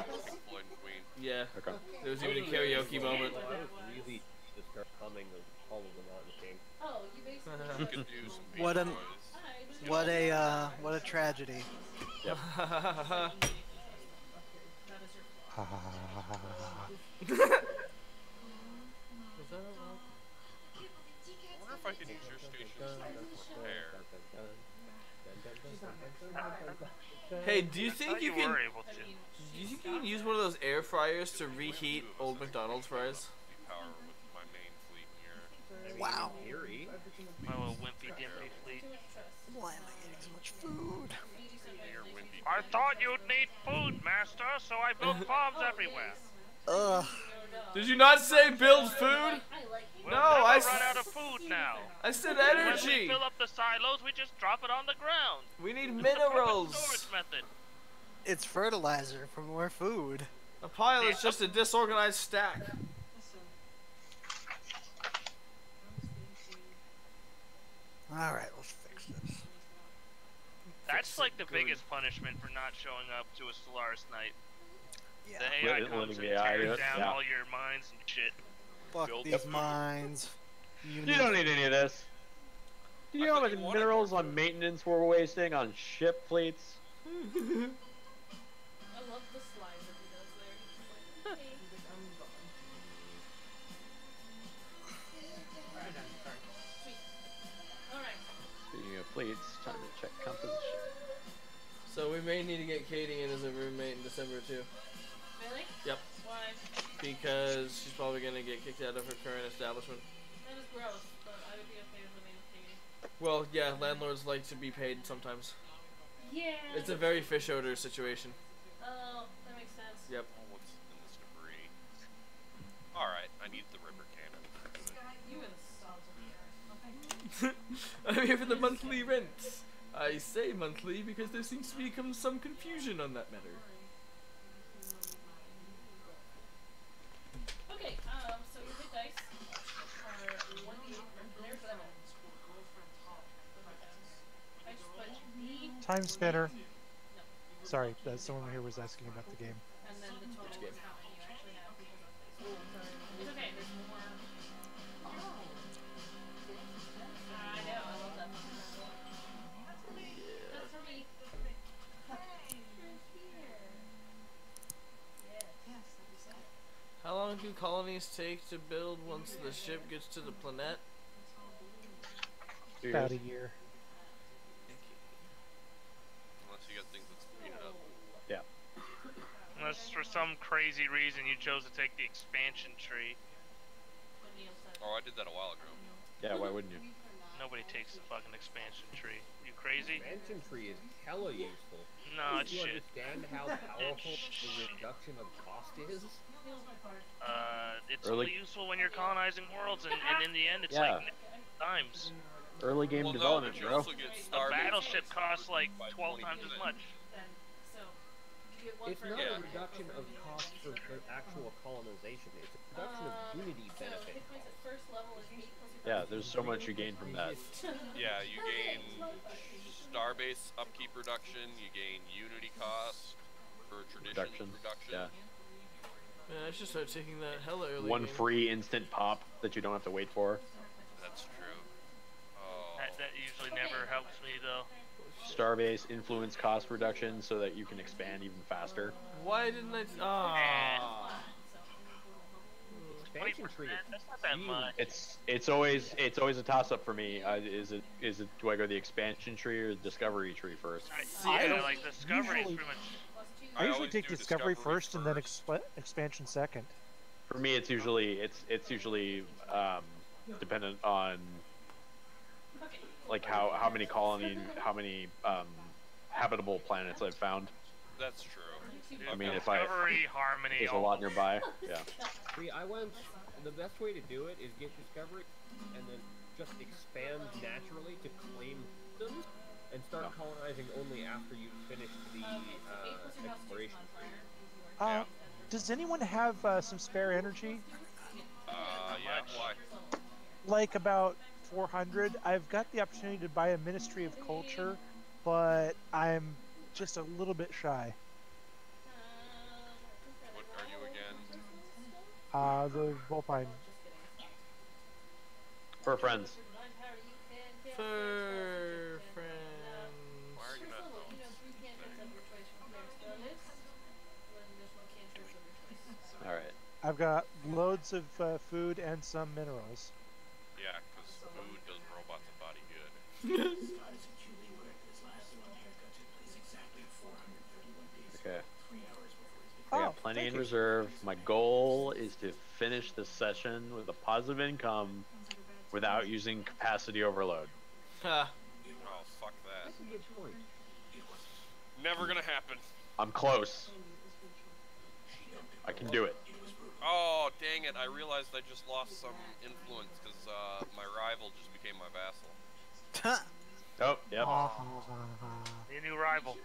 Floyd and Queen.
Yeah.
Okay.
There was even a karaoke moment.
I was really to start humming all of the Mountain King.
Oh, you basically.
You could do some Beach
What a
Boys.
what a tragedy.
Yep.
I wonder if I could use your station for hair.
Hey, do you think you can?
were able to.
Do you think you can use one of those air fryers to reheat old McDonald's fries?
Power with my main fleet here.
Wow.
My little wimpy dimpy fleet.
Why am I eating so much food?
You're wimpy.
I thought you'd need food, master, so I built farms everywhere.
Ugh.
Did you not say build food?
We'll
No,
never
I
run out of food now.
I said
When
energy.
we fill up the silos, we just drop it on the ground.
We need
It's the perfect
minerals.
storage method.
It's fertilizer for more food.
A pile is just a disorganized stack.
Alright, let's fix this.
That's like the biggest punishment for not showing up to a Stellaris night.
Yeah.
The AI comes and tears down all your mines and shit.
Fuck
Build
these
the-
mines.
You don't need any of this. Do you know how much minerals on maintenance we're wasting on ship fleets?
I love the slides that he does there. He's like, hey. Alright.
Speaking of fleets, time to check composition.
So we may need to get Katie in as a roommate in December too.
Really?
Yep.
Why?
Because she's probably gonna get kicked out of her current establishment.
That is gross, but I would be okay with living with Katie.
Well, yeah, landlords like to be paid sometimes.
Yeah.
It's a very fish odor situation.
Oh, that makes sense.
Yep.
Oh, what's in this debris? Alright, I need the river cannon.
You and the sobs of the earth.
I'm here for the monthly rent. I say monthly because there seems to be some confusion on that matter.
Okay, so your hit dice are 1d8. There's that one. I just put D.
Time spinner.
No.
Sorry, someone here was asking about the game.
And then the total is how many you actually have because of placeholder. It's okay, there's more. I know, I love that. That's for me.
How long do colonies take to build once the ship gets to the planet?
About a year.
Unless you got things that speed it up.
Yeah.
Unless for some crazy reason you chose to take the expansion tree.
Oh, I did that a while ago.
Yeah, why wouldn't you?
Nobody takes the fucking expansion tree. You crazy?
Expansion tree is hella useful.
No, it's
Do you
shit.
understand how powerful the reduction of cost is?
It's
Early-
only useful when you're colonizing worlds, and in the end, it's
Yeah.
like times.
Early game
Well,
development,
no, but you
bro.
also get
A
Starbase
battleship
bonus
costs like
by
12 times as
20%.
much.
So, you get one
It's
for
not
Yeah.
a reduction of cost for actual colonization. It's a reduction of unity
so
benefit.
hit points at first level is 8 plus your
Yeah, there's so much you gain from that.
Yeah, you gain Starbase upkeep reduction, you gain Unity cost for tradition reduction.
Yeah.
Man, I should start taking that hella early.
One
game.
free instant pop that you don't have to wait for.
That's true. Oh.
That usually never helps me though.
Starbase influence cost reduction so that you can expand even faster.
Why didn't I? Ah.
Expansion tree is
That's not that much.
It's always a toss up for me. Is it do I go the expansion tree or the discovery tree first?
I
Yeah,
don't
like Discovery is
usually-
pretty much.
I usually
always
take
do
discovery
discovery
first and then
first.
expansion second.
For me, it's usually dependent on like how many habitable planets I've found.
That's true.
I mean, if I
Discovery, Harmony,
there's a
all
lot nearby, yeah.
See, I went. The best way to do it is get discovery, and then just expand naturally to claim systems, and start colonizing only after you finish the exploration tree.
Does anyone have some spare energy?
Yeah, why?
Like about 400. I've got the opportunity to buy a Ministry of Culture, but I'm just a little bit shy.
What are you again?
The Volpine.
For friends.
For friends.
Why are you not
Alright.
I've got loads of food and some minerals.
Yeah, because food does robots a body good.
Okay. I
Oh,
got plenty
thank
in
you.
reserve. My goal is to finish this session with a positive income without using capacity overload.
Ha.
Oh, fuck that.
That's a good point.
Never gonna happen.
I'm close. I can do it.
Oh, dang it. I realized I just lost some influence because my rival just became my vassal.
Oh, yep.
A new rival.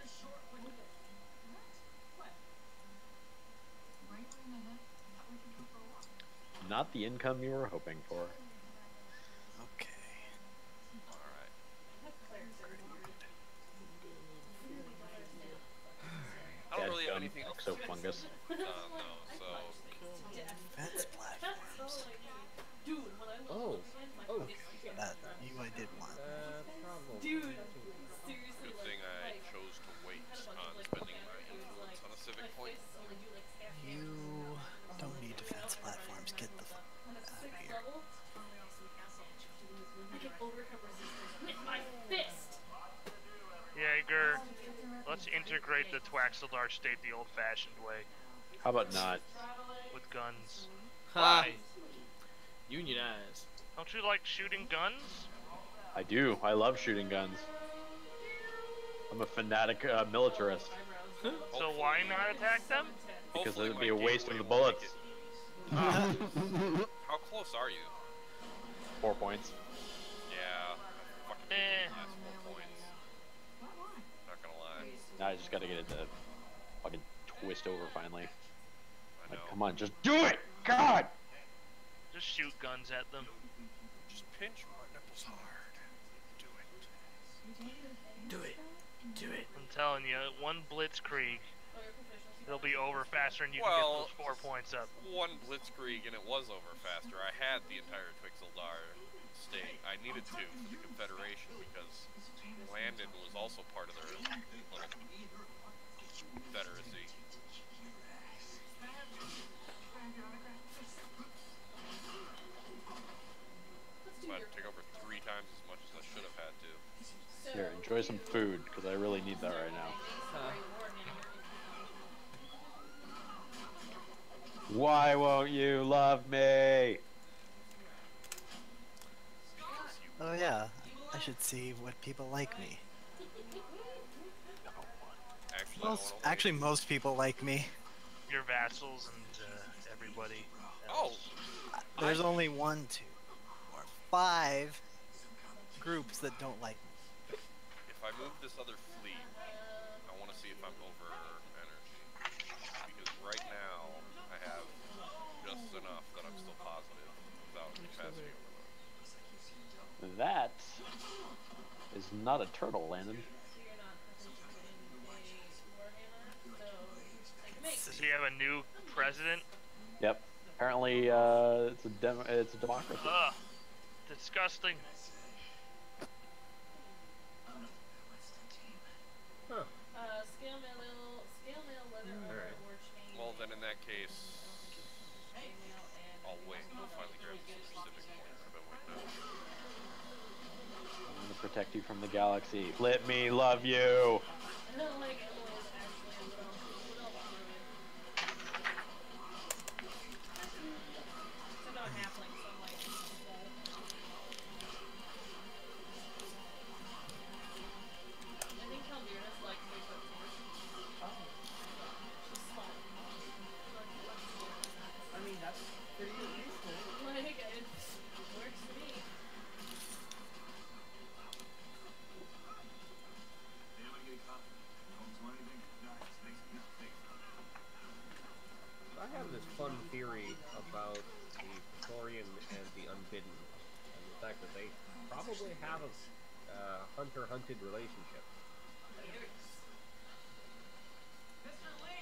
Not the income you were hoping for.
Okay.
Alright. I don't really have anything else to
Exofungus.
no, so...
Defense platforms.
Oh. Oh, shit.
That you I did want.
Problem.
Dude, seriously,
Good thing I chose to wait on spending my influence on a civic point.
You don't need defense platforms. Get the fuck out of here.
I can overcome resistance with my fist.
Jaeger, let's integrate the Twaxeldar state the old-fashioned way.
How about not?
With guns.
Ha. Unionize.
Don't you like shooting guns?
I do. I love shooting guns. I'm a fanatic militarist.
So why not attack them?
Because
Hopefully
it would
my
be a waste of
gateway
the
will make
bullets.
it. How close are you?
4 points.
Yeah, I fucking
Eh.
last 4 points. Not gonna lie.
Now I just gotta get it to fucking twist over finally.
I know.
Like, come on, just do it! God!
Just shoot guns at them.
Just pinch my nipples hard. Do it.
Do it. Do it.
I'm telling you, one blitzkrieg, it'll be over faster and you can
Well,
get those 4 points up.
One blitzkrieg and it was over faster. I had the entire Twixeldar state. I needed to for the Confederation because Landon was also part of their little confederacy. So I had to take over 3 times as much as I should have had to.
Here, enjoy some food, because I really need that right now. Why won't you love me?
Oh yeah, I should see what people like me. Actually, most people like me.
Your vassals and everybody
Oh!
else.
There's only 1, 2, 4, 5 groups that don't like me.
If I move this other fleet, I want to see if I'm over energy. Because right now, I have just enough that I'm still positive without capacity overload.
That is not a turtle, Landon.
Does he have a new president?
Yep. Apparently, it's a democracy.
Ugh. Disgusting.
Huh.
Scale mail, leather,
Alright.
or chain.
Well, then in that case, I'll wait. We'll finally grab the specific point. I've been waiting now.
I'm gonna protect you from the galaxy. Let me love you.
I don't like Emily's actually, what else do I? So not halfling, so I'm like, I think Calmira's like 3 foot 4. She's small.
I mean, that's pretty reasonable.
Like, it works for me.
hunter-hunted relationship.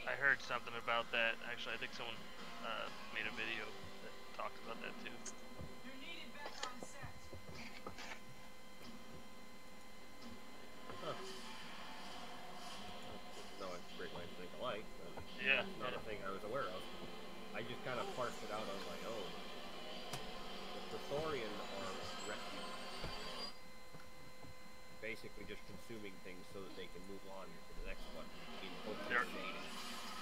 I heard something about that. Actually, I think someone made a video that talked about that too.
Huh. No, it's a great way to think alike, but
Yeah.
not a thing I was aware of. I just kind of parsed it out. I was like, oh, the Thorian are rescued. Basically just consuming things so that they can move on to the next one in hopes of mating.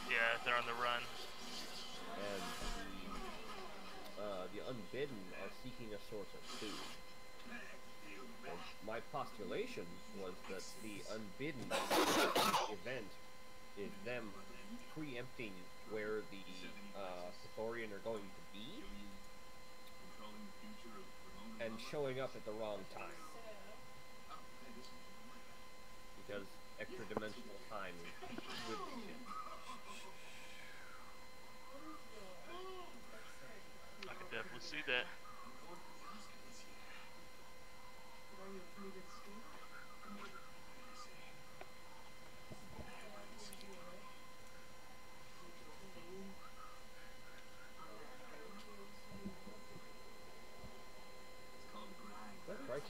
Yeah, they're on the run.
And the Unbidden are seeking a source of food. And my postulation was that the Unbidden event is them preempting where the Thorian are going to be and showing up at the wrong time. Because extra-dimensional time is good shit.
I can definitely see that.
That's right.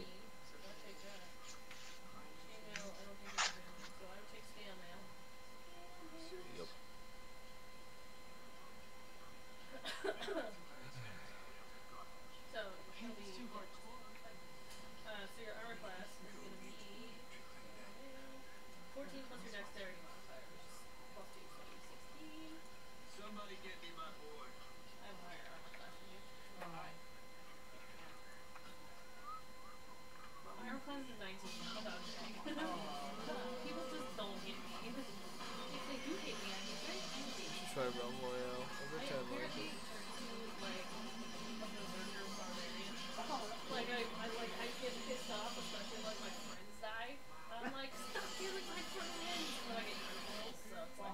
Yep.
So your armor class is going to be 14 plus your dexterity modifier, which is plus 2, so 16.
Somebody get me my boy.
I have a higher armor class than you. Alright. My armor class is 19. Without check. People just don't hit me. If they do hit me, I get very angry.
Try Realm Royale. Every time I like it.
I get pissed off, especially when my friends die. I'm like, stop killing my friends! But I get criminals, so it's like,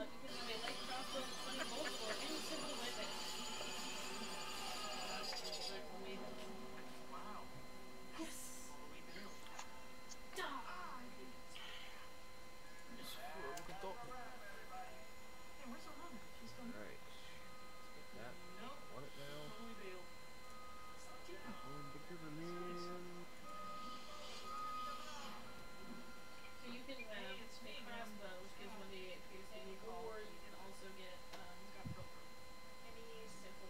you can have a light crossbow with 20 bolts or any single weapon.
Wow.
Yes! Die!
Alright. That. I want it now.
So you can have a crossbow, which gives 1d8 piercing, or you can also get any simple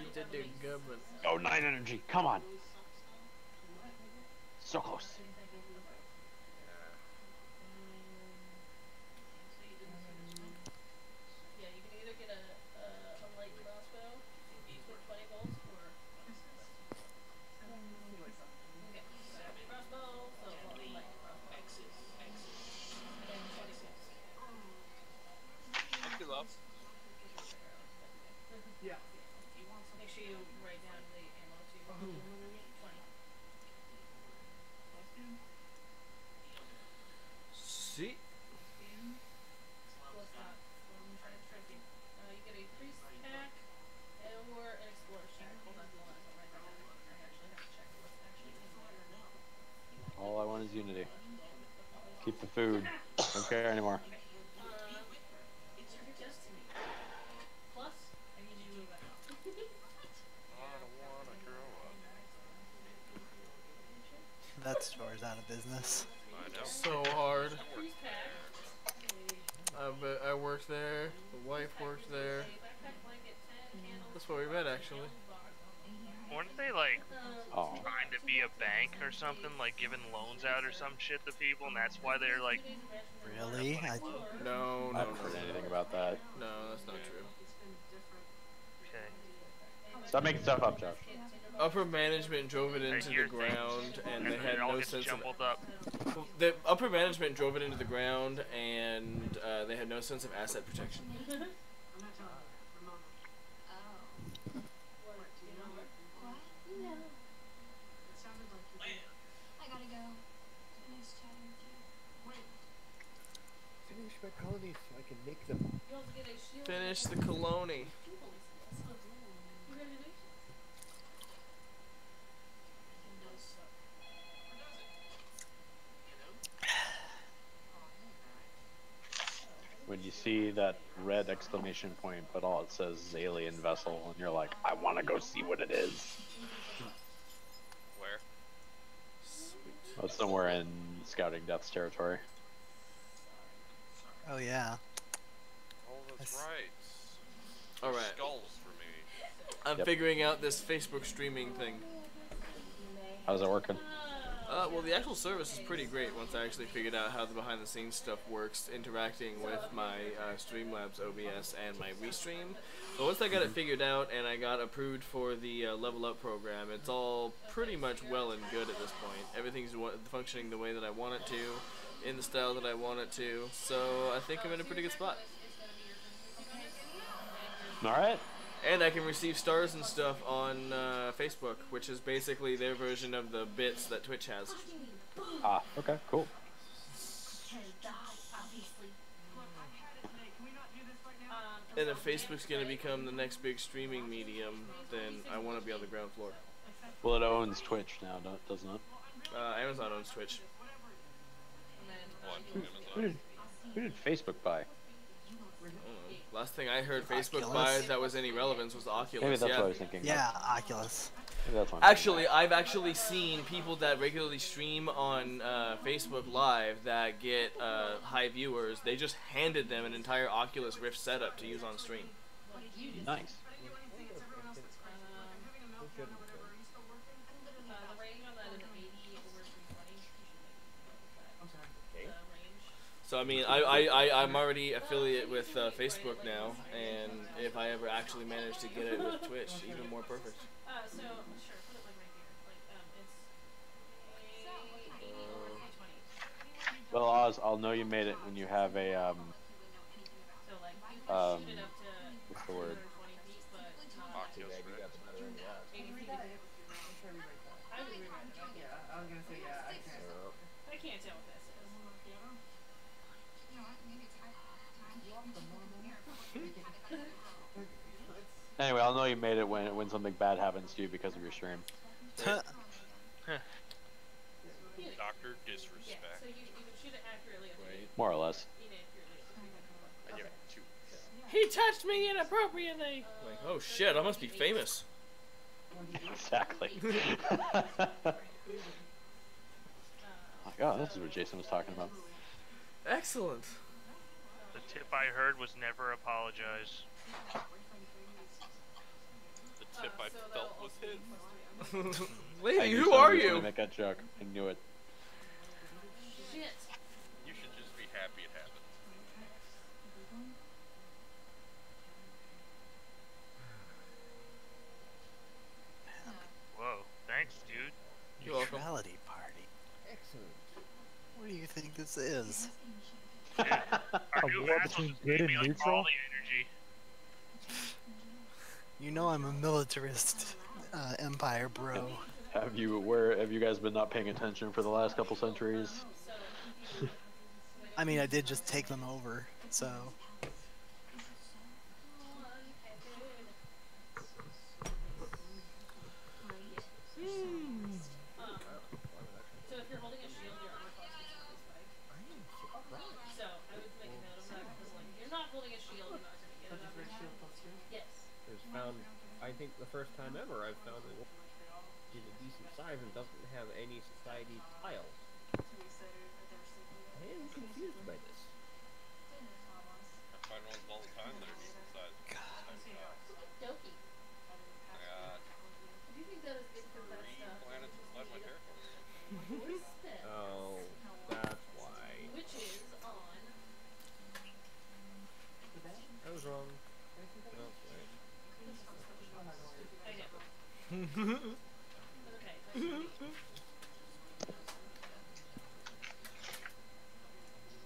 You did do good, but...
Oh, 9 energy. Come on. So close.
Yeah, you can either get a light crossbow with 20 bolts, or okay, so crossbow, so light crossbow, and then 20 bolts.
Thank you, love.
Yeah. Make sure you write down the ammo too. 20.
See?
What's that? You get a priest pack or an explorer's pack. Hold on, I'll write that down. I actually have to check what's actually in there.
All I want is unity. Keep the food. Don't care anymore.
It's your destiny. Plus, I need you to move out.
I don't wanna grow up.
That store's out of business.
I know.
So hard.
Priest pack.
I worked there. The wife worked there. That's where we met, actually.
Weren't they like
Oh.
trying to be a bank or something, like giving loans out or some shit to people, and that's why they're like.
Really?
No,
I haven't heard anything about that.
No, that's not true.
Okay.
Stop making stuff up, Josh.
Upper management drove it into the
here's
ground, and they
And
had
it all
no
gets
sense of.
jumbled up.
The upper management drove it into the ground, and they had no sense of asset protection.
I gotta go. Nice chatting with you.
Finish my colonies so I can make them.
You also get a shield.
Finish the colony.
see that red exclamation point, but all it says is alien vessel, and you're like, I want to go see what it is.
Where?
Oh, it's somewhere in Scouting Death's territory.
Oh yeah.
Oh, that's right.
All right.
Skulls for me.
I'm figuring out this Facebook streaming thing.
How's it working?
Well, the actual service is pretty great once I actually figured out how the behind-the-scenes stuff works, interacting with my Streamlabs OBS and my Restream. But once I got it figured out and I got approved for the Level Up program, it's all pretty much well and good at this point. Everything's functioning the way that I want it to, in the style that I want it to, so I think I'm in a pretty good spot.
Alright.
And I can receive stars and stuff on Facebook, which is basically their version of the bits that Twitch has.
Ah, okay, cool.
And if Facebook's going to become the next big streaming medium, then I want to be on the ground floor.
Well, it owns Twitch now, doesn't it?
Amazon owns Twitch.
Who did Facebook buy?
Last thing I heard Facebook buy that was any relevance was Oculus.
Maybe that's what I was thinking.
Yeah, Oculus.
Maybe that's what
I've actually seen people that regularly stream on Facebook Live that get high viewers. They just handed them an entire Oculus Rift setup to use on stream.
Nice.
So I mean, I'm already affiliate with Facebook now, and if I ever actually manage to get it with Twitch, even more perfect.
So sure, put it like right here. Like it's
Well, Oz, I'll know you made it when you have a
so like you can shoot it up to
what's the word?
120 feet, but not
Oculus Rift.
80 feet. I would rewrite it.
Yeah, I was gonna say yeah.
I can't tell what this is.
Anyway, I'll know you made it when something bad happens to you because of your stream.
Doctor disrespect.
Yeah, so you can shoot it accurately.
More or less.
I give it 2.
He touched me inappropriately. Like, oh shit, I must be famous.
Exactly. Oh god, this is what Jason was talking about.
Excellent.
The tip I heard was never apologize.
The tip I felt was his.
Lady, who are
I was
you?
gonna make that joke. I knew it.
Shit.
You should just be happy it happened.
Whoa, thanks, dude.
You're welcome.
Neutrality party.
Excellent.
What do you think this is?
Our
A
new
war
assholes
between
just
good
gave
and
me like
neutral?
all the energy.
You know I'm a militarist empire, bro.
Have you guys been not paying attention for the last couple centuries?
I mean, I did just take them over, so.
So if you're holding a shield, your armor class gets increased by. So I would make a note of that because like you're not holding a shield, you're not gonna get it.
Red shield plus 2.
Yes.
It's found, I think the first time ever I've found it is a decent size and doesn't have any society tiles. I am confused by this.
I find ones all the time that are decent size.
Doki.
I got
Do you think that is good for that
3
stuff?
planets inside my territory.
Oh, that's why.
Which is on.
I was wrong. No, wait.
I know. Okay.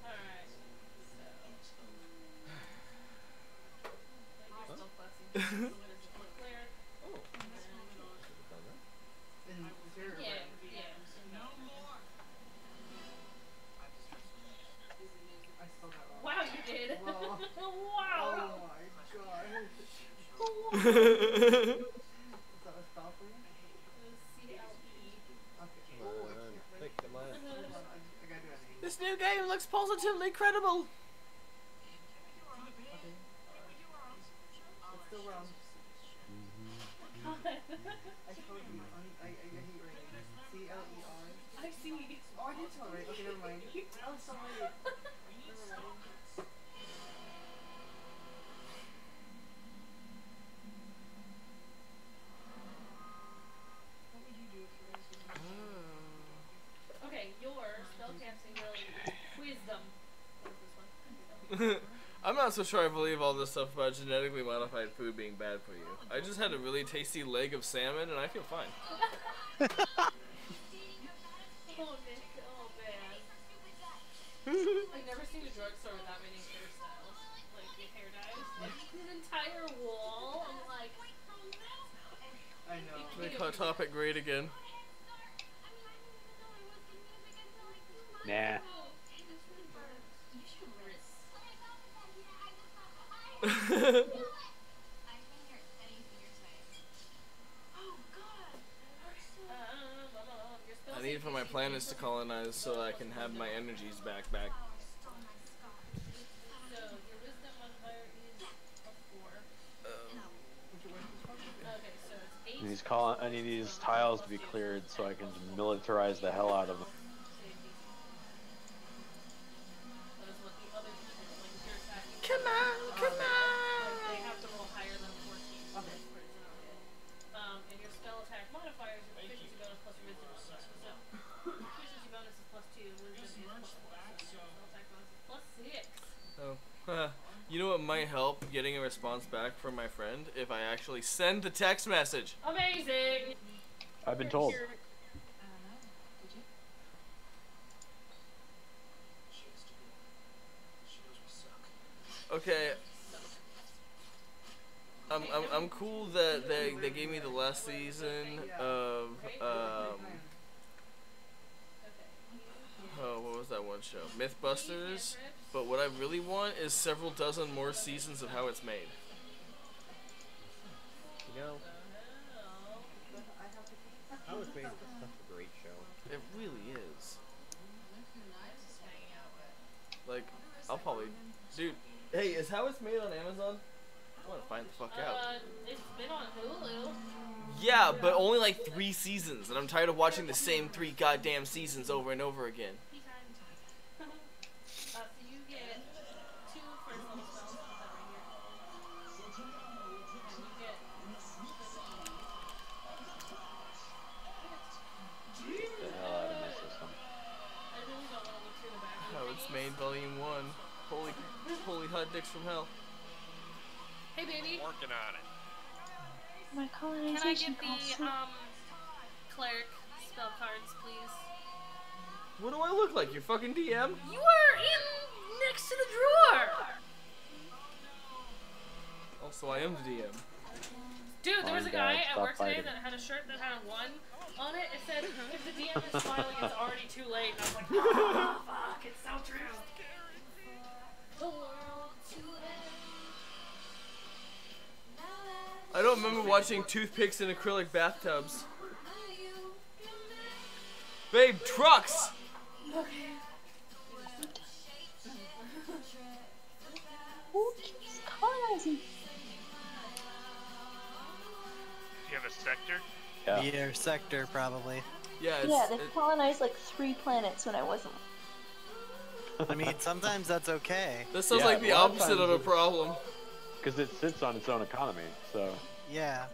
Alright. So. Clear.
Oh.
Yeah, yeah.
I spelled that wrong.
Wow, you did.
Whoa.
Wow.
Oh my god.
This
Is that a spell for you?
C-L-E.
Okay.
Click the last.
Hold on, I gotta do a name.
new game looks positively credible.
still wrong. I told you, I hate writing. C-L-E-R. I see. Oh, I did tell her, right? Okay, never mind. Oh, sorry. Never mind. What would you do if you guys were okay, your spellcasting ability, wisdom. What is this one?
I'm not so sure I believe all this stuff about genetically modified food being bad for you. I just had a really tasty leg of salmon and I feel fine.
Oh, Nick. Oh, man. I've never seen a drugstore with that many hairstyles. Like, with hair dyes. Like, an entire wall. I'm like... I know.
Make Hot Topic great again.
Nah.
I need for my planets to colonize so I can have my energies back.
So, your wisdom modifier is a 4. Okay, so it's 8.
I need these tiles to be cleared so I can militarize the hell out of them.
Come on, come on!
They have to roll higher than 14. Okay. And your spell attack modifiers are efficiency bonus plus wisdom bonus. So, efficiency bonus is +2, wisdom is +4. So, spell attack bonus is +6.
Oh, you know what might help getting a response back from my friend? If I actually send the text message.
Amazing!
I've been told.
Okay. I'm cool that they gave me the last season of oh, what was that one show? Mythbusters. But what I really want is several dozen more seasons of How It's Made.
You know, How It's Made is such a great show.
It really is. Like, I'll probably, dude. Hey, is How It's Made on Amazon? I want to find the fuck out.
It's been on Hulu.
Yeah, but only like 3 seasons, and I'm tired of watching the same 3 goddamn seasons over and over again.
So you get 2 first level spells, put that right here. And you get
The hell out of my system.
I really don't want to look through the back.
How It's Made Volume 1. Holy hot dicks from hell.
Hey, baby.
Working on it.
My
Can I
colonization
get the cleric spell cards, please?
What do I look like? Your fucking DM?
You are in next to the drawer.
Also, I am the DM.
Dude, there was a guy at
stop
work today
fighting.
that had a shirt that had a 1 on it. It said, if the DM is smiling, it's already too late. And I was like, oh, fuck, it's so true. The world to end.
I don't remember watching toothpicks in acrylic bathtubs. Babe, trucks!
Okay.
Who keeps colonizing?
Do you have a sector?
Yeah.
Your sector, probably.
Yeah,
Yeah, they've colonized like 3 planets when I wasn't.
I mean, sometimes that's okay.
This sounds
Yeah,
like the
a lot of
opposite
times
of a
it's-
problem.
Because it sits on its own economy, so.
Yeah.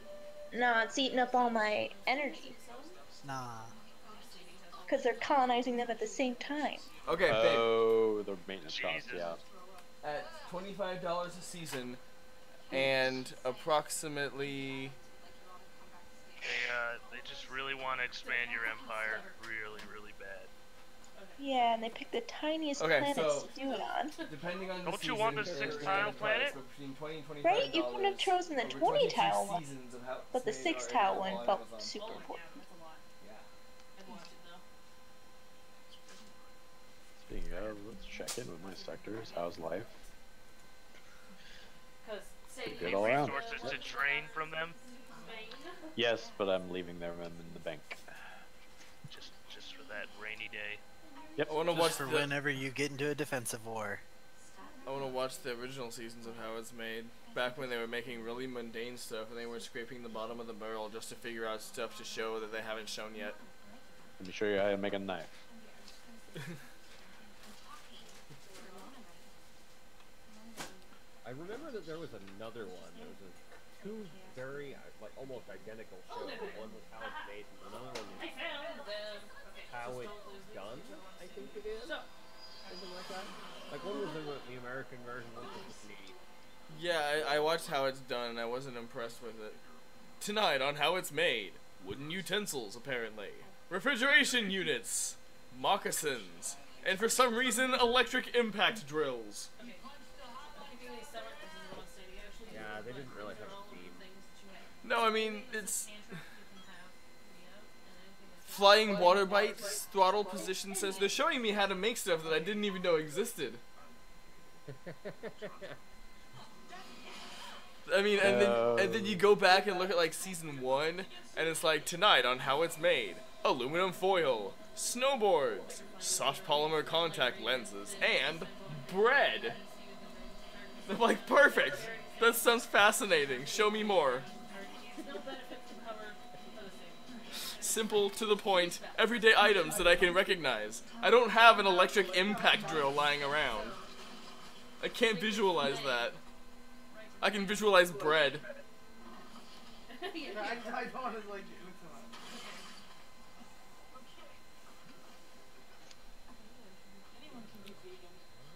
No, it's eating up all my energy.
Nah.
Because they're colonizing them at the same time.
Okay, babe.
Oh, the maintenance costs, yeah.
At $25 a season, and approximately...
They just really want to expand your empire really, really bad.
Yeah, and they pick the tiniest
Okay,
planets
so-
to do it on.
Depending on the
Don't you
season,
want the
they're
6-tile
gonna
planet?
price between $20 and $25.
Right? You couldn't have chosen the
Over
20 tile
22
one.
seasons of How
But the
It's Made
6
are
tile
available
one
on
felt
Amazon.
super
Oh,
important.
yeah, that's a lot.
Yeah.
I'd watch it though.
Speaking of, let's check in with my sectors. How's life?
Because say
Good all around.
Resources to drain from them?
Yes, but I'm leaving them in the bank.
Just for that rainy day.
Yep.
I want to
Just
watch
for
the...
whenever you get into a defensive war.
I want to watch the original seasons of How It's Made. back when they were making really mundane stuff and they were scraping the bottom of the barrel just to figure out stuff to show that they haven't shown yet.
Let me show you how to make a knife.
I remember that there was another one. There was two very, like, almost identical shows. One was how it's made, and another one was how it's done, I think it is. Something like that. Like, one was the American version, one was the Canadian.
Yeah, I watched how it's done and I wasn't impressed with it. Tonight on how it's made. Wooden utensils, apparently. Refrigeration units. Moccasins. And for some reason, electric impact drills.
Yeah, they didn't really have a theme.
No, I mean, it's... Flying water bites, throttle position says they're showing me how to make stuff that I didn't even know existed. I mean, and then you go back and look at like season 1, and it's like tonight on how it's made: aluminum foil, snowboards, soft polymer contact lenses, and bread. I'm like, perfect. That sounds fascinating. Show me more. Simple, to the point, everyday items that I can recognize. I don't have an electric impact drill lying around. I can't visualize that. I can visualize bread.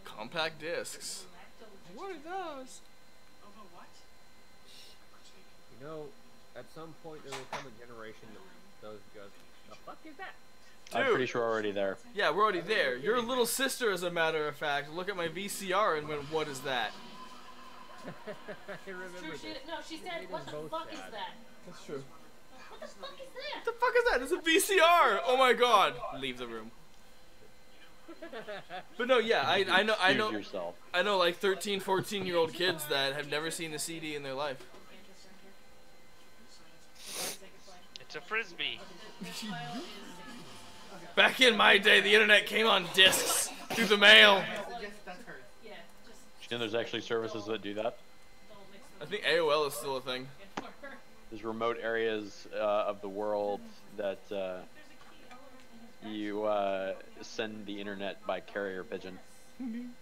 Compact discs. What are those?
You know, at some point there will come a generation that those goes, the fuck is that?
Dude.
I'm pretty sure we're already there.
Yeah, we're already there. Your little sister, as a matter of fact, look at my VCR and went, what is that?
I remember this.
No, she said, what the fuck is that?
That's true.
What the fuck is that?
What the fuck is that? It's a VCR! Oh my god. Leave the room. But no, yeah, I know like 13, 14-year-old kids that have never seen a CD in their life.
It's a frisbee.
Back in my day, the internet came on discs through the mail.
And there's actually services that do that.
I think AOL is still a thing.
There's remote areas of the world that you send the internet by carrier pigeon.
I'm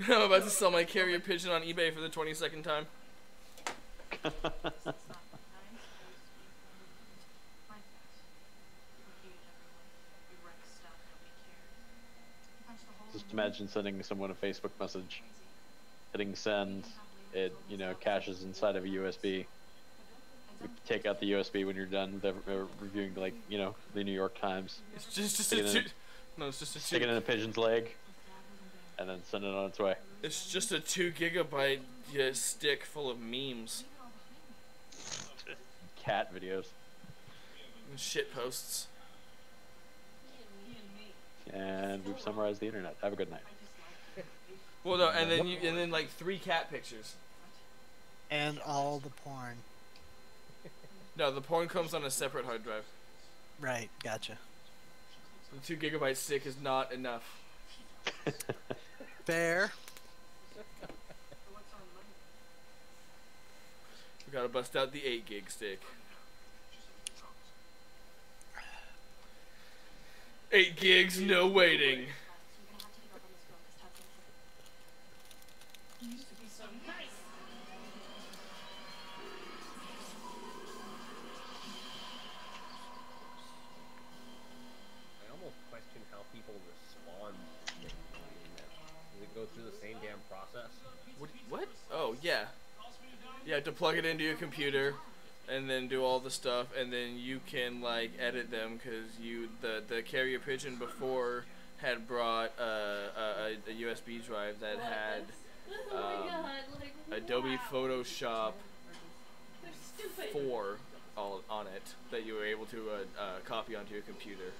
about to sell my carrier pigeon on eBay for the 22nd time.
Just imagine sending someone a Facebook message, hitting send, it, you know, caches inside of a USB. You take out the USB when you're done with reviewing, like, you know, the New York Times.
It's just
stick it in a pigeon's leg, and then send it on its way.
It's just a 2 gigabyte stick full of memes.
Cat videos.
And shit posts.
And we've summarized the internet. Have a good night.
Well, no, and then like 3 cat pictures.
And all the porn.
No, the porn comes on a separate hard drive.
Right, gotcha.
The 2 gigabyte stick is not enough.
Fair.
We gotta bust out the 8 gig stick. 8 gigs, no waiting.
I almost question how people respond to the internet. Does it go through the same damn process?
What? Oh, yeah. You have to plug it into your computer and then do all the stuff, and then you can like edit them, because the carrier pigeon before had brought a USB drive that had Adobe Photoshop 4 all on it that you were able to copy onto your computer.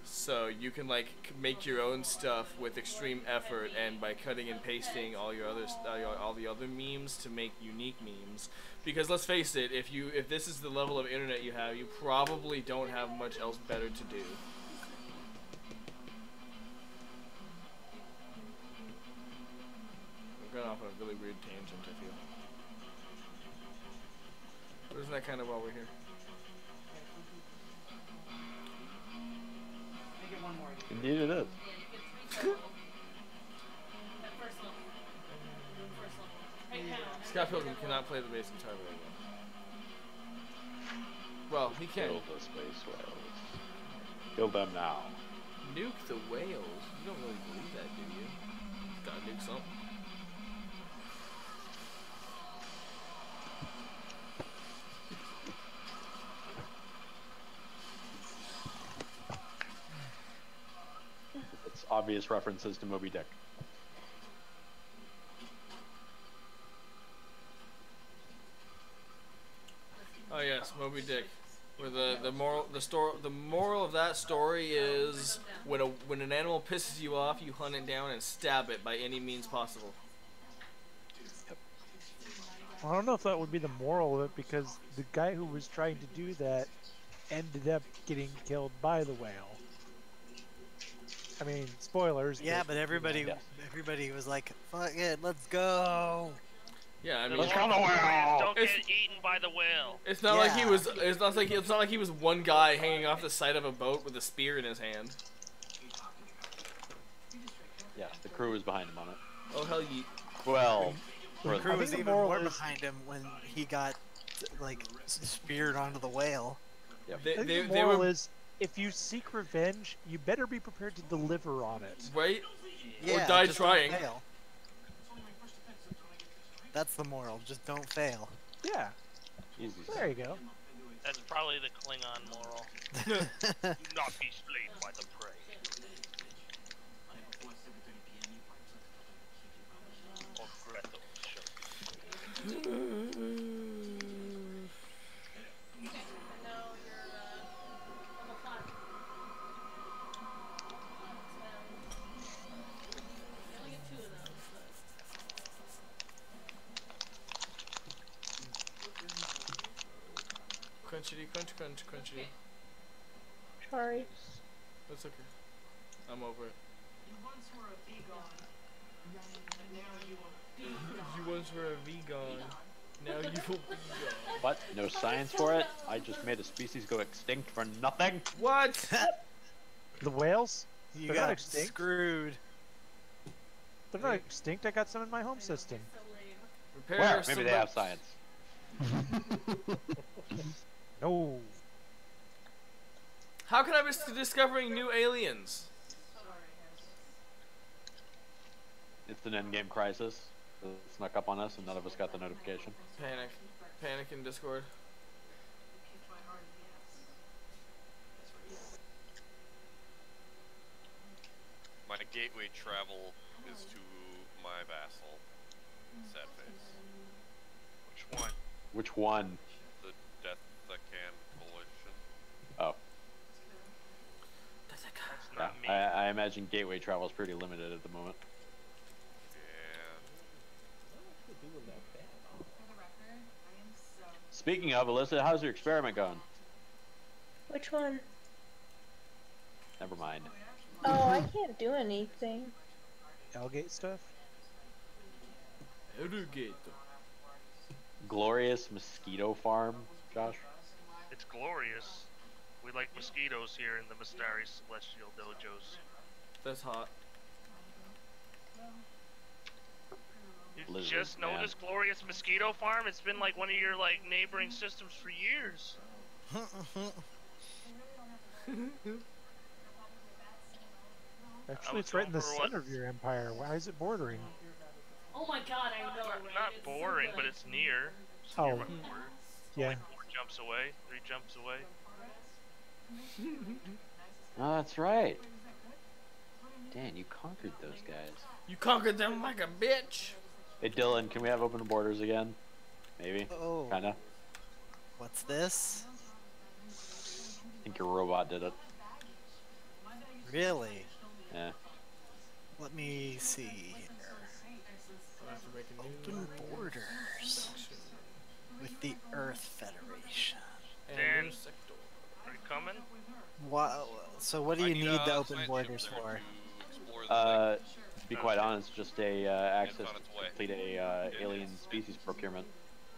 So you can like make your own stuff with extreme effort, and by cutting and pasting all the other memes to make unique memes. Because let's face it, if this is the level of internet you have, you probably don't have much else better to do. I'm going off on a really weird tangent, I feel. But isn't that kind of why we're here?
Make it one more.
Indeed it is.
Scott Pilgrim cannot play the bass guitar very well. Well, he can.
Kill the space whales. Kill them now.
Nuke the whales? You don't really believe that, do you? Gotta nuke something.
It's obvious references to Moby Dick.
Oh yes, Moby Dick. Where the moral of that story is when an animal pisses you off, you hunt it down and stab it by any means possible.
I don't know if that would be the moral of it, because the guy who was trying to do that ended up getting killed by the whale. I mean, spoilers.
Yeah, but everybody was like, "Fuck it, let's go."
Yeah, I mean,
let's go the whale. Don't get eaten by the whale.
It's not like he was. It's not like he was one guy hanging off the side of a boat with a spear in his hand.
Yeah, the crew was behind him on it.
Oh hell, ye.
Well,
the crew was even more behind him when he got like speared onto the whale.
Yep.
The moral is, if you seek revenge, you better be prepared to deliver on it.
Right?
Yeah,
or die
just
trying.
Don't fail. That's the moral. Just don't fail.
Yeah.
Easy.
There you go.
That's probably the Klingon moral. Do not be slayed by the prey. Or Gretel
Crunchity, crunch, crunchy.
Sorry.
That's okay. I'm over it.
You once were a vegan, and now you are
You once were a vegan. Now you will be gone.
What? No science for it? I just made a species go extinct for nothing?
What?
The whales?
You
They're
got
not extinct.
screwed.
They're not extinct. I got some in my home system.
Where? Maybe they have science.
No.
How can I be discovering new aliens?
It's an endgame crisis. It snuck up on us and none of us got the notification.
Panic. Panic in Discord.
My gateway travel is to my vassal. Sad face.
Which one?
Which one?
The Death That Can Coalition.
Oh.
That's
Yeah,
not me.
I imagine gateway travel is pretty limited at the moment. Speaking of, Alyssa, how's your experiment going?
Which one?
Never mind.
Oh, I can't do anything.
Hellgate stuff?
Hellgate.
Glorious mosquito farm, Josh?
It's glorious. We like mosquitoes here in the Stellaris Celestial Dojos.
That's hot.
You
Lizards,
just know
man.
this glorious mosquito farm? It's been like one of your like neighboring systems for years.
Actually, it's right in the center of your empire. Why is it bordering?
Oh my god, I know.
Not boring, but it's near. It's
Oh.
near my border. It's
Yeah.
only 4 jumps away, 3 jumps away.
Oh, that's right. Dan, you conquered those guys.
You conquered them like a bitch.
Hey, Dylan, can we have open borders again? Maybe?
Oh.
Kinda.
What's this?
I think your robot did it.
Really?
Yeah.
Let me see here. Open borders with the Earth Federation.
Dan, are you coming?
Wow. So what do you need the open
science
borders
ship there
for?
to explore the
To be quite honest, just a access
on
to
its way.
complete a alien species procurement.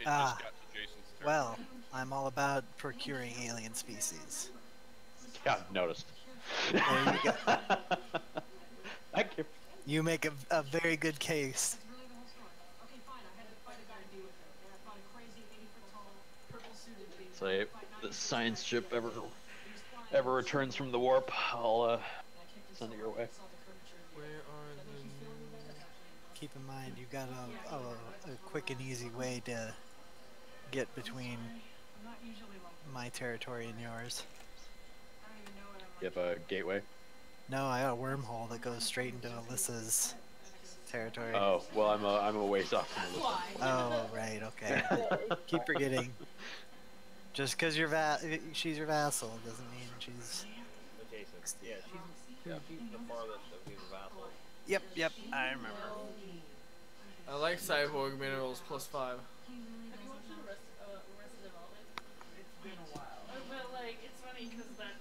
It just got to Jason's turn.
Well, I'm all about procuring alien species.
Yeah, I've noticed.
There you go.
Thank you.
You make a very good case.
So the science ship ever returns from the warp, I'll send it your way.
Where are the...
Keep in mind, you've got a quick and easy way to get between my territory and yours.
You have a gateway?
No, I got a wormhole that goes straight into Alyssa's territory.
Oh, well, I'm a ways off from Alyssa.
Oh, right, okay. Keep forgetting. Just because she's your vassal doesn't mean she's...
Adjacent. Yeah, she's the farthest of these vassals.
Yep, I remember.
I like cyborg minerals +5.
Have you watched Arrested Development? It's been a while. But like, it's funny because that's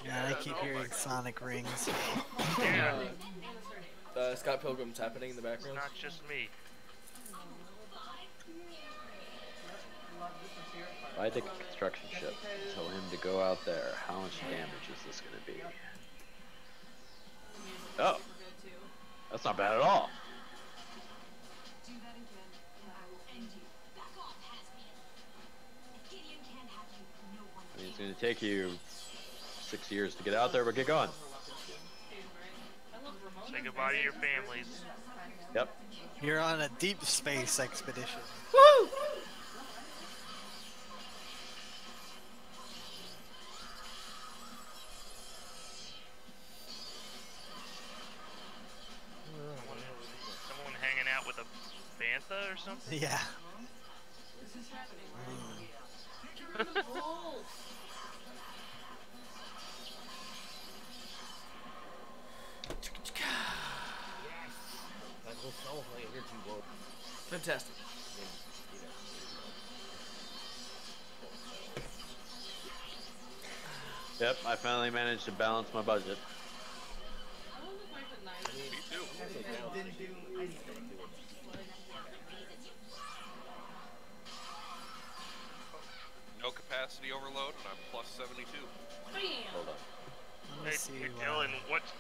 Yeah, I keep hearing sonic rings.
Yeah.
Scott Pilgrim's happening in the background.
Not just me.
If I take a construction ship, tell him to go out there. How much damage is this going to be? Oh, that's not bad at all. I mean, it's going to take you 6 years to get out there, but get going.
Say goodbye to your families.
Yep.
You're on a deep space expedition.
Woo!
Someone hanging out with a bantha or something?
Yeah.
That will solve my energy woke.
Fantastic.
Yep, I finally managed to balance my budget.
Me too. No capacity overload, and I'm +72.
Hold on.
Hey, hey, Dylan,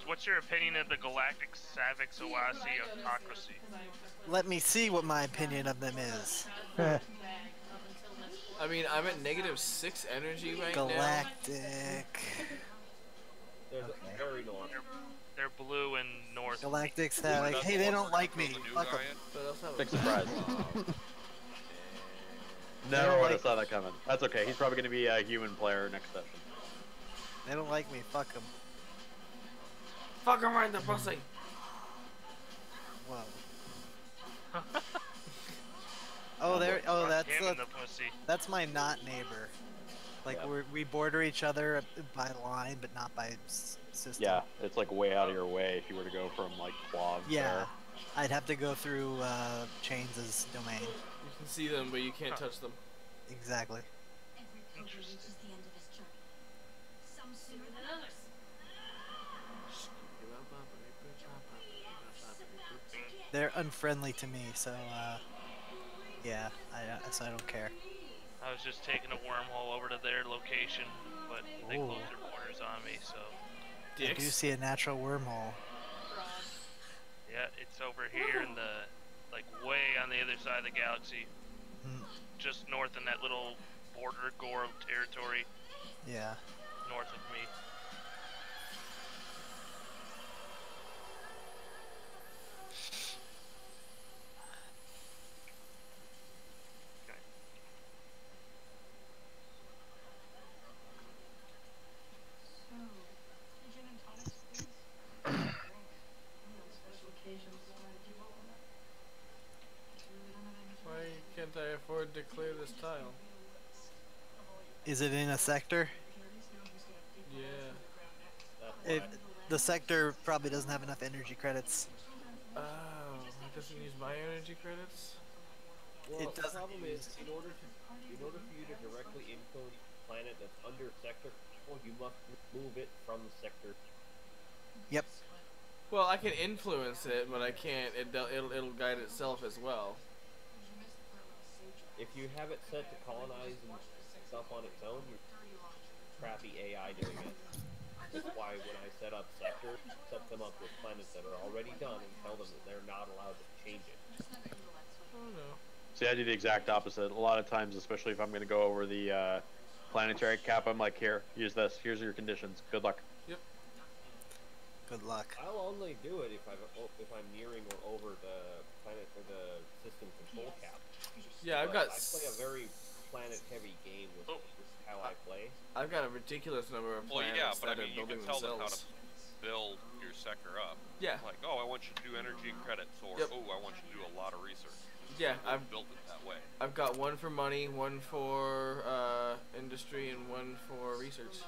what's your opinion of the Galactic Savic Oasi autocracy?
Let me see what my opinion of them is.
I mean, I'm at -6 energy right now.
Galactic.
There's a very north.
They're blue and north.
Galactic Savic. Hey, they don't like me. Fuck 'em.
Big surprise. Never would have saw that coming. That's okay. He's probably going to be a human player next session.
They don't like me. Fuck them.
Fuck him right in the pussy.
Whoa. Oh, there. Oh,
Fuck him in the pussy.
that's my not neighbor. Like we border each other by line, but not by system.
Yeah, it's like way out of your way if you were to go from like Quav
Yeah, I'd have to go through Chains' domain.
You can see them, but you can't touch them.
Exactly.
Interesting.
They're unfriendly to me, so yeah, so I don't care.
I was just taking a wormhole over to their location, but they
Ooh.
closed their borders on me, so...
I do see a natural wormhole.
Yeah, it's over here in the, like, way on the other side of the galaxy. Just north in that little border gore territory.
Yeah.
North of me.
Why can't I afford to clear this tile?
Is it in a sector?
Yeah.
The sector probably doesn't have enough energy credits.
Oh, it doesn't use my energy credits?
Well,
It
the
doesn't
problem is, in order for you to directly encode a planet that's under sector Well, you must remove it from the sector.
Yep.
Well, I can influence it, but I can't. It'll guide itself as well.
If you have it set to colonize and stuff on its own, you're crappy AI doing it. That's why when I set up sectors, set them up with planets that are already done and tell them that they're not allowed to change it.
Oh no.
See, I do the exact opposite. A lot of times, especially if I'm going to go over the planetary cap, I'm like, here, use this. Here's your conditions. Good luck.
Yep.
Good luck.
I'll only do it if I'm nearing or over the planet or the system control cap.
Yeah,
but I play a very planet-heavy game with how I play.
I've got a ridiculous number of planets
but
that
I mean,
are
you
building
can tell them how to
themselves.
build your sector up.
Yeah.
Like, oh, I want you to do energy and credits, or oh, I want you to do a lot of research.
Yeah,
I've built it that way.
I've got one for money, one for industry, and one for research.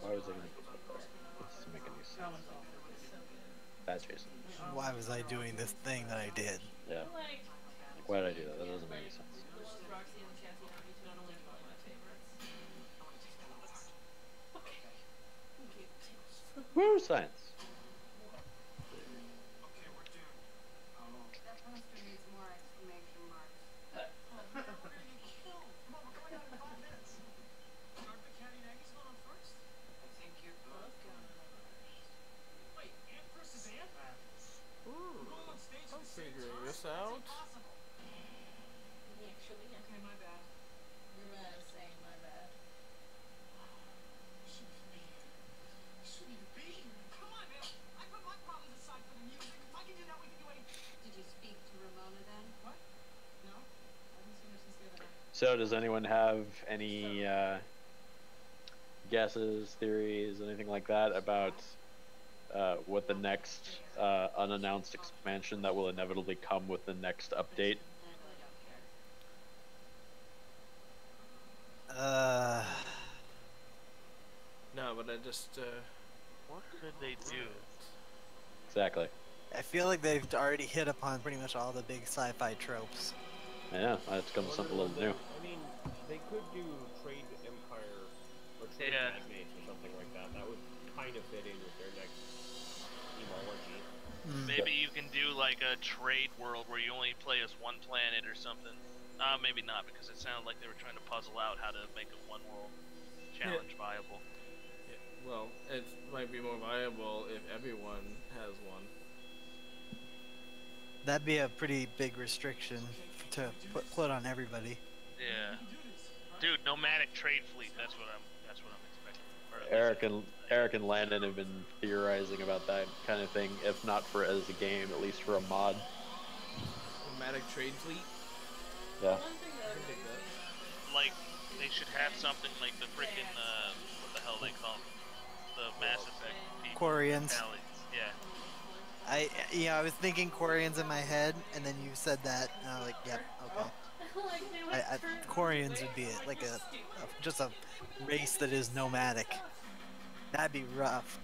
Why was I going to put that there? It doesn't make any sense. Bad Jason.
Why was I doing this thing that I did?
Yeah. Like, why did I do that? That doesn't make any sense. Woo, science.
I'm figuring this out.
So, does anyone have any guesses, theories, anything like that about what the next unannounced expansion that will inevitably come with the next update?
No, but I just.
What could they do?
Exactly.
I feel like they've already hit upon pretty much all the big sci-fi tropes.
Yeah, let's come with something a little new.
I mean, they could do trade empire or trade magnates or something like that. That would kind of fit in with their next emology.
Maybe you can do like a trade world where you only play as one planet or something. Maybe not, because it sounded like they were trying to puzzle out how to make a one world challenge viable.
Yeah, well, it might be more viable if everyone has one.
That'd be a pretty big restriction to put on everybody.
Yeah, dude, nomadic trade fleet. That's what I'm expecting.
Eric and Landon have been theorizing about that kind of thing, if not for as a game, at least for a mod.
Nomadic trade fleet?
Yeah.
Like, they should have something like the freaking, what the hell they call them? The Mass Effect people.
Quarians.
Yeah.
I was thinking Quarians in my head, and then you said that, and I was like, yep, okay. Quarians would be it, like just a race that is nomadic. That'd be rough.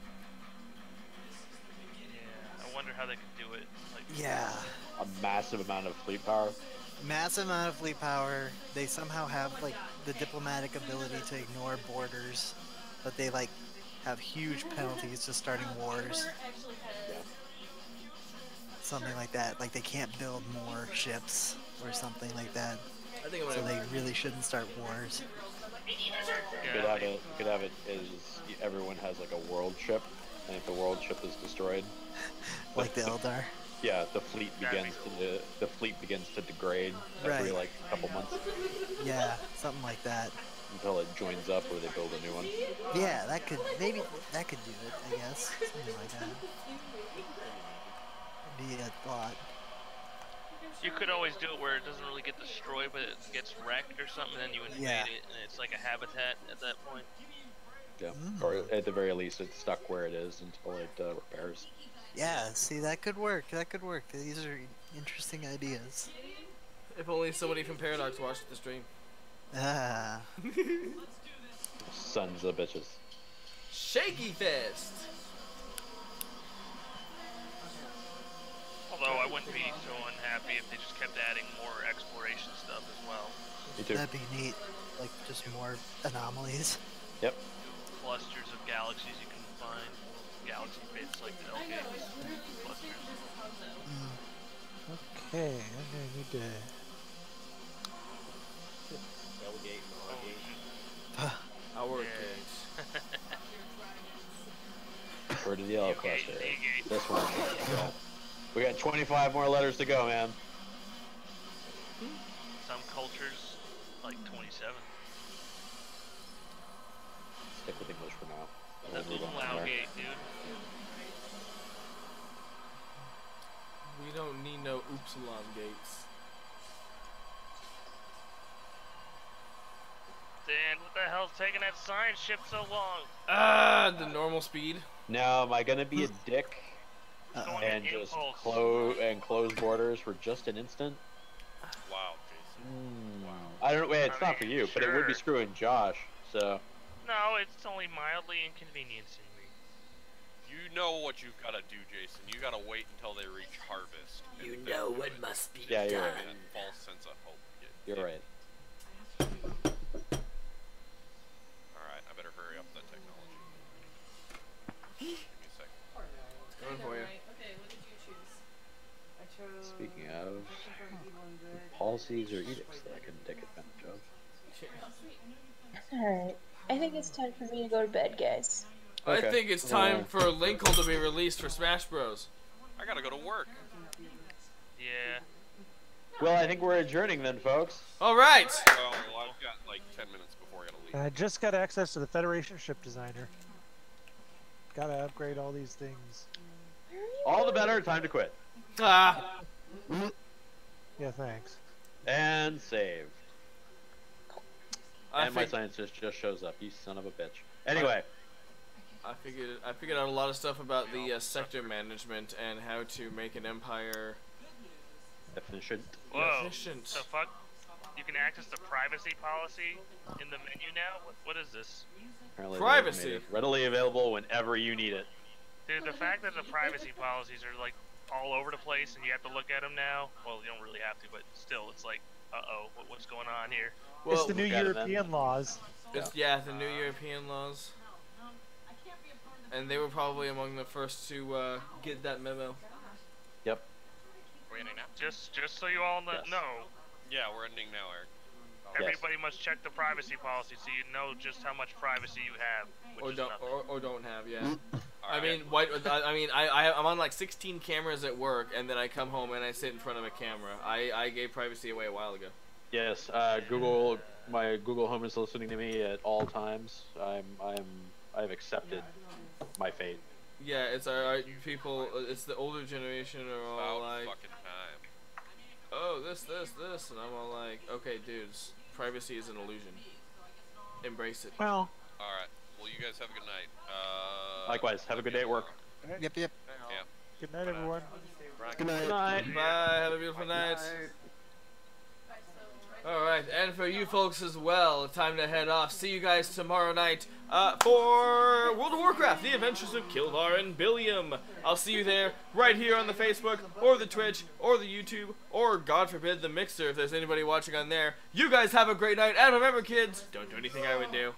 Yeah, I wonder how they could do it. Like,
yeah.
A massive amount of fleet power.
Massive amount of fleet power. They somehow have like the diplomatic ability to ignore borders, but they like have huge penalties to starting wars.
Yeah.
Something like that. Like they can't build more ships or something like that.
I think
so they really shouldn't start wars.
You could have it as everyone has like a world ship, and if the world ship is destroyed,
like the Eldar.
Yeah, the fleet begins to degrade every like couple months.
Yeah, something like that.
Until it joins up or they build a new one.
Yeah, that could do it, I guess. Something like that. Be a thought.
You could always do it where it doesn't really get destroyed, but it gets wrecked or something, and then you invade it, and it's like a habitat at that point.
Yeah, or at the very least, it's stuck where it is until it repairs.
Yeah, see, that could work. That could work. These are interesting ideas.
If only somebody from Paradox watched the stream.
Ah.
Sons of bitches.
Shaky Fest!
Oh Although I wouldn't be so unhappy if they just kept adding more exploration stuff as well.
Me too.
That'd be neat. Like just more anomalies.
Yep.
Clusters of galaxies you can find. Galaxy bits like the Hellgates. Clusters.
Okay, I'm gonna need to.
Hellgate,
Our
Yeah.
case.
Where did the yellow
Okay,
cluster?
D-gate.
This one. Yeah. We got 25 more letters to go, man.
Some cultures, like 27.
Stick with English for now.
That
We'll move
little
on from there.
Hellgate, dude.
We don't need no Upsilon gates.
Dan, what the hell's taking that science ship so long?
Ah, the normal speed.
Now, am I gonna be a dick
Going
and
in
just
impulse.
close borders for just an instant?
Wow, Jason. Wow.
I don't know. Wait, it's
I
not for
mean,
you, but it would be
sure.
screwing Josh. So
No, it's only mildly inconveniencing me.
You know what you've got to do, Jason. You got to wait until they reach harvest.
You
and
know
then
what
do it.
must be
Yeah, you're
done.
right.
And false sense of hope.
you're right.
Alright, I better hurry up that technology. Give me a second.
Going for you.
Okay, what did you choose?
I chose.
Speaking of
Evil and good.
policies or edicts that I can take advantage of.
Alright. I think it's time for me to go to bed, guys.
I
Okay.
think it's time for Linkle to be released for Smash Bros.
I gotta go to work.
Yeah.
Well, I think we're adjourning then, folks.
All right.
Well, I've got like 10 minutes before I gotta leave.
I just got access to the Federation ship designer. Gotta upgrade all these things.
All the better. Time to quit.
Ah.
Yeah, thanks.
And save.
I
And my
think
scientist just shows up. You son of a bitch. Anyway.
I figured out a lot of stuff about the sector management and how to make an empire
Efficient.
Whoa.
efficient.
The fuck? You can access the privacy policy in the menu now? What is this?
Apparently
Privacy.
they've made it readily available whenever you need it.
Dude, the fact that the privacy policies are like all over the place and you have to look at them now, well, you don't really have to, but still, it's like, uh-oh, what's going on here?
Well,
It's the new
look at it then.
European laws.
it's, yeah, the new European laws. And they were probably among the first to get that memo.
Yep.
We're ending now?
Just so you all know,
Yes.
Yeah, we're ending now, Eric.
everybody must check the privacy policy so you know just how much privacy you have, which
Or
is
don't,
nothing.
or don't have, yeah. I
Alright.
mean, I'm on like 16 cameras at work, and then I come home and I sit in front of a camera. I gave privacy away a while ago.
Yes. My Google Home is listening to me at all times. I've accepted my fate.
Yeah, it's our people. It's the older generation are all
About
like,
fucking time.
oh, this, and I'm all like, okay, dudes, privacy is an illusion. Embrace it.
Well,
Alright. Well, you guys have a good night.
Likewise. Have a good day at work.
Yep, yep.
Yeah.
good night, everyone.
Good night.
Good night.
Bye. Have a beautiful night. Alright, and for you folks as well, time to head off. See you guys tomorrow night for World of Warcraft, The Adventures of Kilvar and Billiam. I'll see you there, right here on the Facebook, or the Twitch, or the YouTube, or God forbid the Mixer if there's anybody watching on there. You guys have a great night, and remember kids, don't do anything I would do.